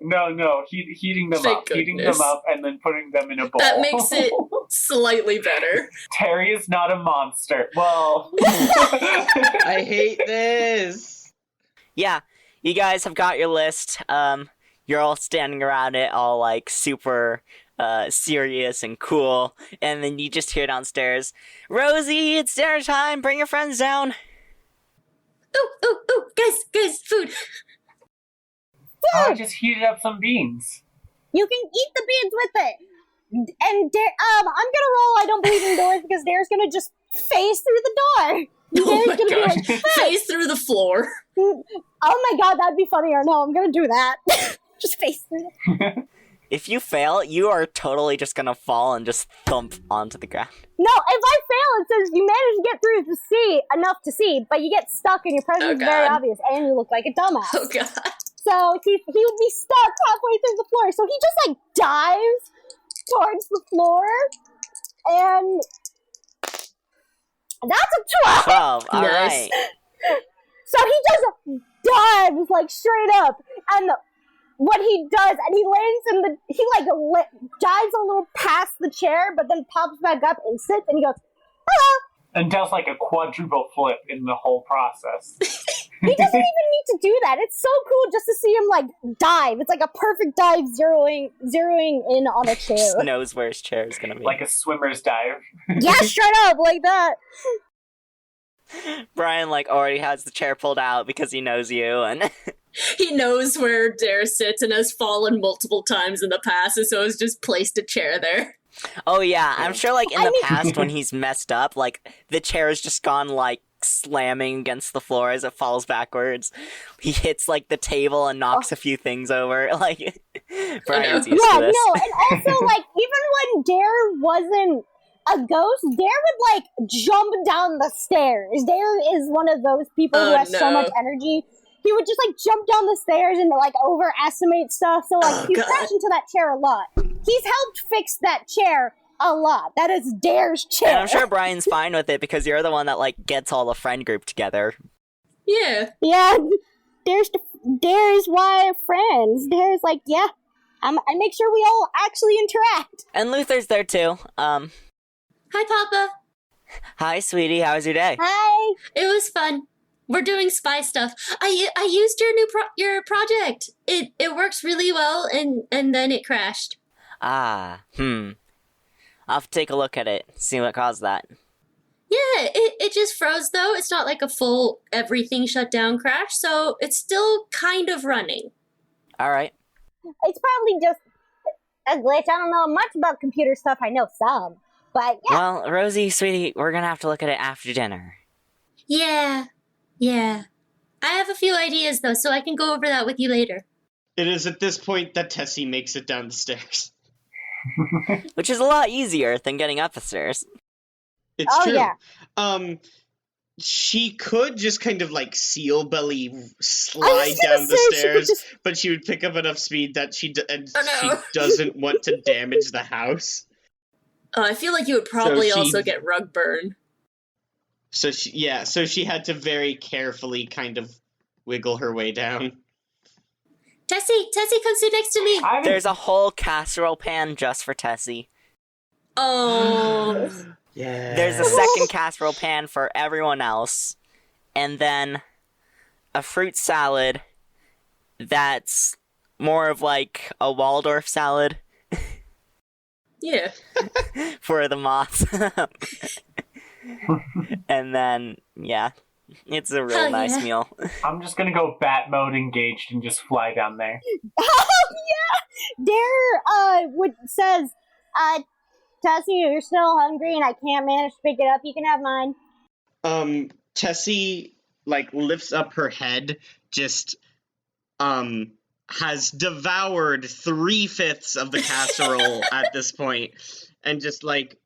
Speaker 4: Heating them
Speaker 1: Thank
Speaker 4: up. Heating
Speaker 1: goodness.
Speaker 4: them up and then putting them in a bowl.
Speaker 1: That makes it slightly better.
Speaker 4: Terry is not a monster. Well.
Speaker 2: I hate this.
Speaker 5: Yeah, you guys have got your list. You're all standing around it, all, like, super serious and cool, and then you just hear downstairs, Rosie, it's dinner time, bring your friends down.
Speaker 1: Ooh, guys, food.
Speaker 4: I just heated up some beans.
Speaker 3: You can eat the beans with it. And Dare, I'm gonna roll I don't believe in doors because Dare's gonna just phase through the door.
Speaker 1: Oh
Speaker 3: Dare's
Speaker 1: my
Speaker 3: gonna
Speaker 1: gosh.
Speaker 3: be like,
Speaker 1: Face through the floor.
Speaker 3: oh my god, that'd be funnier. No, I'm gonna do that. Just face through the
Speaker 5: If you fail, you are totally just gonna fall and just thump onto the ground.
Speaker 3: No, if I fail, it says you managed to get through to see enough to see, but you get stuck and your presence
Speaker 1: Oh,
Speaker 3: is very
Speaker 1: God.
Speaker 3: obvious and you look like a dumbass.
Speaker 1: Oh god.
Speaker 3: So he would be stuck halfway through the floor. So he just like dives towards the floor and that's a 12.
Speaker 5: 12,
Speaker 1: Nice.
Speaker 5: alright.
Speaker 3: So he just dives like straight up, and what he does, and he lands in the, he like dives a little past the chair, but then pops back up and sits, and he goes, hello.
Speaker 4: And does like a quadruple flip in the whole process.
Speaker 3: He doesn't even need to do that. It's so cool just to see him like dive. It's like a perfect dive, zeroing in on a chair.
Speaker 5: Just knows where his chair is gonna be.
Speaker 4: Like a swimmer's dive.
Speaker 3: Yeah, straight up like that.
Speaker 5: Brian, like, already has the chair pulled out because he knows you, and
Speaker 1: He knows where Dare sits and has fallen multiple times in the past, and so has just placed a chair there.
Speaker 5: oh yeah, I'm sure, like, in
Speaker 3: I
Speaker 5: the
Speaker 3: mean-
Speaker 5: past when he's messed up, like, the chair has just gone, like, slamming against the floor as it falls backwards. He hits, like, the table and knocks a few things over. Like, Brian's used
Speaker 3: Yeah,
Speaker 5: to this.
Speaker 3: no, and also like even when Dare wasn't a ghost, Dare would like jump down the stairs. Dare is one of those people who
Speaker 1: Oh,
Speaker 3: has so
Speaker 1: no.
Speaker 3: much energy. He would just like jump down the stairs and like overestimate stuff. So like
Speaker 1: Oh,
Speaker 3: he's
Speaker 1: God.
Speaker 3: crashed into that chair a lot. He's helped fix that chair a lot. That is Dare's chair.
Speaker 5: And I'm sure Brian's fine with it because you're the one that, like, gets all the friend group together.
Speaker 1: Yeah.
Speaker 3: Yeah, Dare's why friends. Dare's like, yeah, I make sure we all actually interact.
Speaker 5: And Luther's there too.
Speaker 1: Hi, Papa.
Speaker 5: Hi, sweetie, how was your day?
Speaker 3: Hi.
Speaker 1: It was fun. We're doing spy stuff. I used your your project. It works really well, and then it crashed.
Speaker 5: Ah, I'll have to take a look at it, see what caused that.
Speaker 1: Yeah, it just froze though. It's not like a full everything shut down crash, so it's still kind of running.
Speaker 5: Alright.
Speaker 3: It's probably just a glitch. I don't know much about computer stuff. I know some. But yeah.
Speaker 5: Well, Rosie, sweetie, we're gonna have to look at it after dinner.
Speaker 1: Yeah. I have a few ideas, though, so I can go over that with you later.
Speaker 2: It is at this point that Tessie makes it down the stairs.
Speaker 5: Which is a lot easier than getting up the stairs.
Speaker 2: It's
Speaker 3: Oh,
Speaker 2: true.
Speaker 3: yeah.
Speaker 2: She could just kind of like seal belly
Speaker 3: I
Speaker 2: slide
Speaker 3: was gonna
Speaker 2: down the
Speaker 3: say, she could
Speaker 2: stairs,
Speaker 3: just-
Speaker 2: but she would pick up enough speed that she
Speaker 1: Oh, no.
Speaker 2: she doesn't want to damage the house.
Speaker 1: I feel like you would probably
Speaker 2: she-
Speaker 1: also get rug burn.
Speaker 2: So she had to very carefully kind of wiggle her way down.
Speaker 1: Tessie, come sit next to me.
Speaker 5: There's a whole casserole pan just for Tessie.
Speaker 1: Oh.
Speaker 2: Yeah.
Speaker 5: There's a second casserole pan for everyone else. And then a fruit salad that's more of like a Waldorf salad
Speaker 1: Yeah.
Speaker 5: for the moths. And then, yeah, it's a real
Speaker 1: Hell
Speaker 5: nice
Speaker 1: yeah.
Speaker 5: meal.
Speaker 4: I'm just gonna go bat mode engaged and just fly down there.
Speaker 3: Oh, yeah! Dare, says, Tessie, you're still hungry and I can't manage to pick it up. You can have mine.
Speaker 2: Tessie, like, lifts up her head, just, has devoured 3/5 of the casserole at this point, and just, like,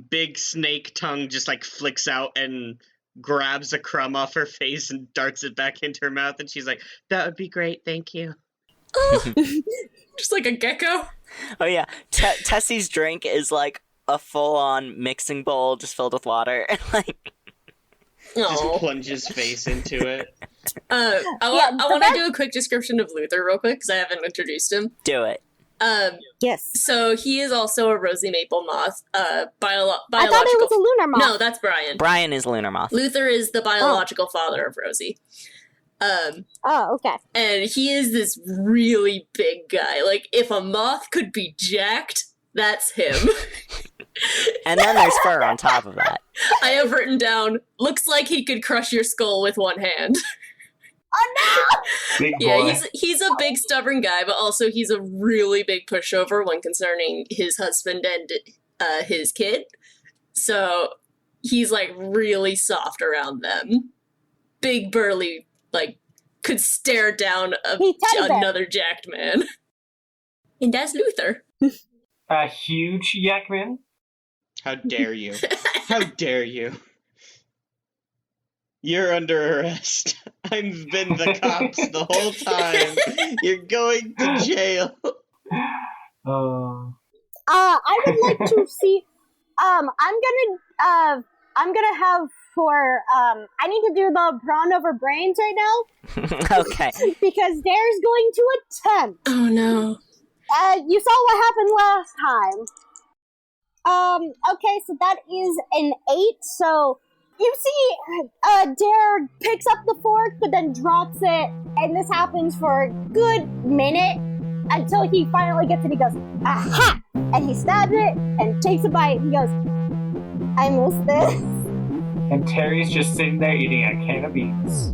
Speaker 2: big snake tongue just, like, flicks out and grabs a crumb off her face and darts it back into her mouth, and she's like, that would be great, thank you.
Speaker 1: Oh. Just like a gecko.
Speaker 5: Oh yeah, Tessie's drink is like a full-on mixing bowl just filled with water. Like,
Speaker 2: Just
Speaker 1: Oh.
Speaker 2: plunges face into it.
Speaker 1: I want to do a quick description of Luther real quick because I haven't introduced him.
Speaker 5: do it.
Speaker 3: Yes.
Speaker 1: So he is also a rosy maple moth. Biological.
Speaker 3: I thought it was a lunar moth.
Speaker 1: No, that's Brian.
Speaker 5: Brian is lunar moth.
Speaker 1: Luther is the biological father of Rosie.
Speaker 3: Oh, okay.
Speaker 1: And he is this really big guy. Like, if a moth could be jacked, that's him.
Speaker 5: And then there's fur on top of that.
Speaker 1: I have written down, looks like he could crush your skull with one hand.
Speaker 3: Oh,
Speaker 4: Big
Speaker 1: Yeah,
Speaker 4: boy.
Speaker 1: he's a big stubborn guy, but also he's a really big pushover when concerning his husband and his kid. So he's like really soft around them. Big burly, like could stare down
Speaker 3: He's teddy bear.
Speaker 1: another jacked man. And that's Luther.
Speaker 4: A huge yak man.
Speaker 2: How dare you? How dare you? You're under arrest. I've been the cops the whole time. You're going to jail.
Speaker 3: I would like to see. I'm gonna have for. I need to do the brawn over brains right now
Speaker 5: Okay.
Speaker 3: because Dare's going to attempt.
Speaker 1: Oh no.
Speaker 3: You saw what happened last time. Okay, so that is an 8. So you see, Dare picks up the fork, but then drops it, and this happens for a good minute until he finally gets it. He goes, "Aha!" and he stabs it and takes a bite. And he goes, "I missed this."
Speaker 4: And Terry's just sitting there eating a can of beans.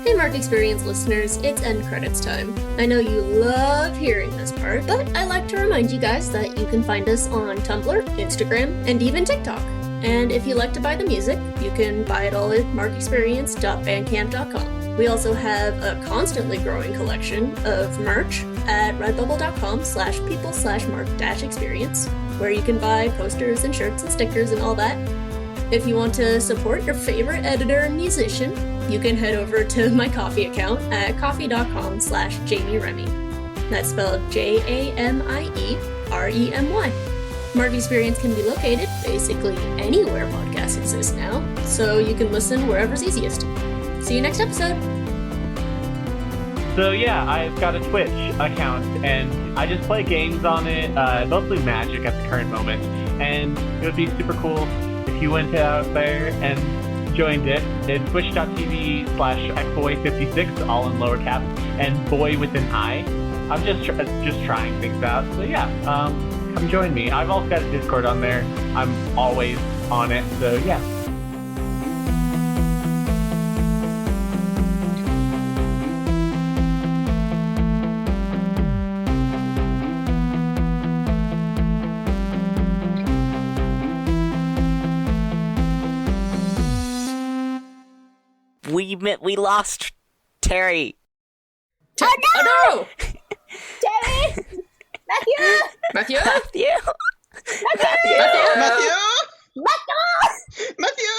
Speaker 1: Hey Mark Experience listeners, it's end credits time. I know you love hearing this part, but I like to remind you guys that you can find us on Tumblr, Instagram, and even TikTok. And if you like to buy the music, you can buy it all at markexperience.bandcamp.com. We also have a constantly growing collection of merch at redbubble.com/people/mark-experience, where you can buy posters and shirts and stickers and all that. If you want to support your favorite editor and musician, you can head over to my Coffee account at coffee.com/Jamie Remy. That's spelled JAMIEREMY. Mark Experience can be located basically anywhere podcasts exist now, so you can listen wherever's easiest. See you next episode!
Speaker 4: So yeah, I've got a Twitch account, and I just play games on it, mostly Magic at the current moment, and it would be super cool if you went out there and joined it. It's twitch.tv/xboy56, all in lower caps, and boy with an I. I'm just trying things out, so yeah, come join me. I've also got a Discord on there. I'm always on it, so yeah.
Speaker 5: We lost Terry.
Speaker 1: Oh no!
Speaker 3: Terry! Matthew!
Speaker 1: Matthew?
Speaker 5: Matthew.
Speaker 3: Matthew!
Speaker 2: Matthew!
Speaker 3: Matthew!
Speaker 2: Matthew!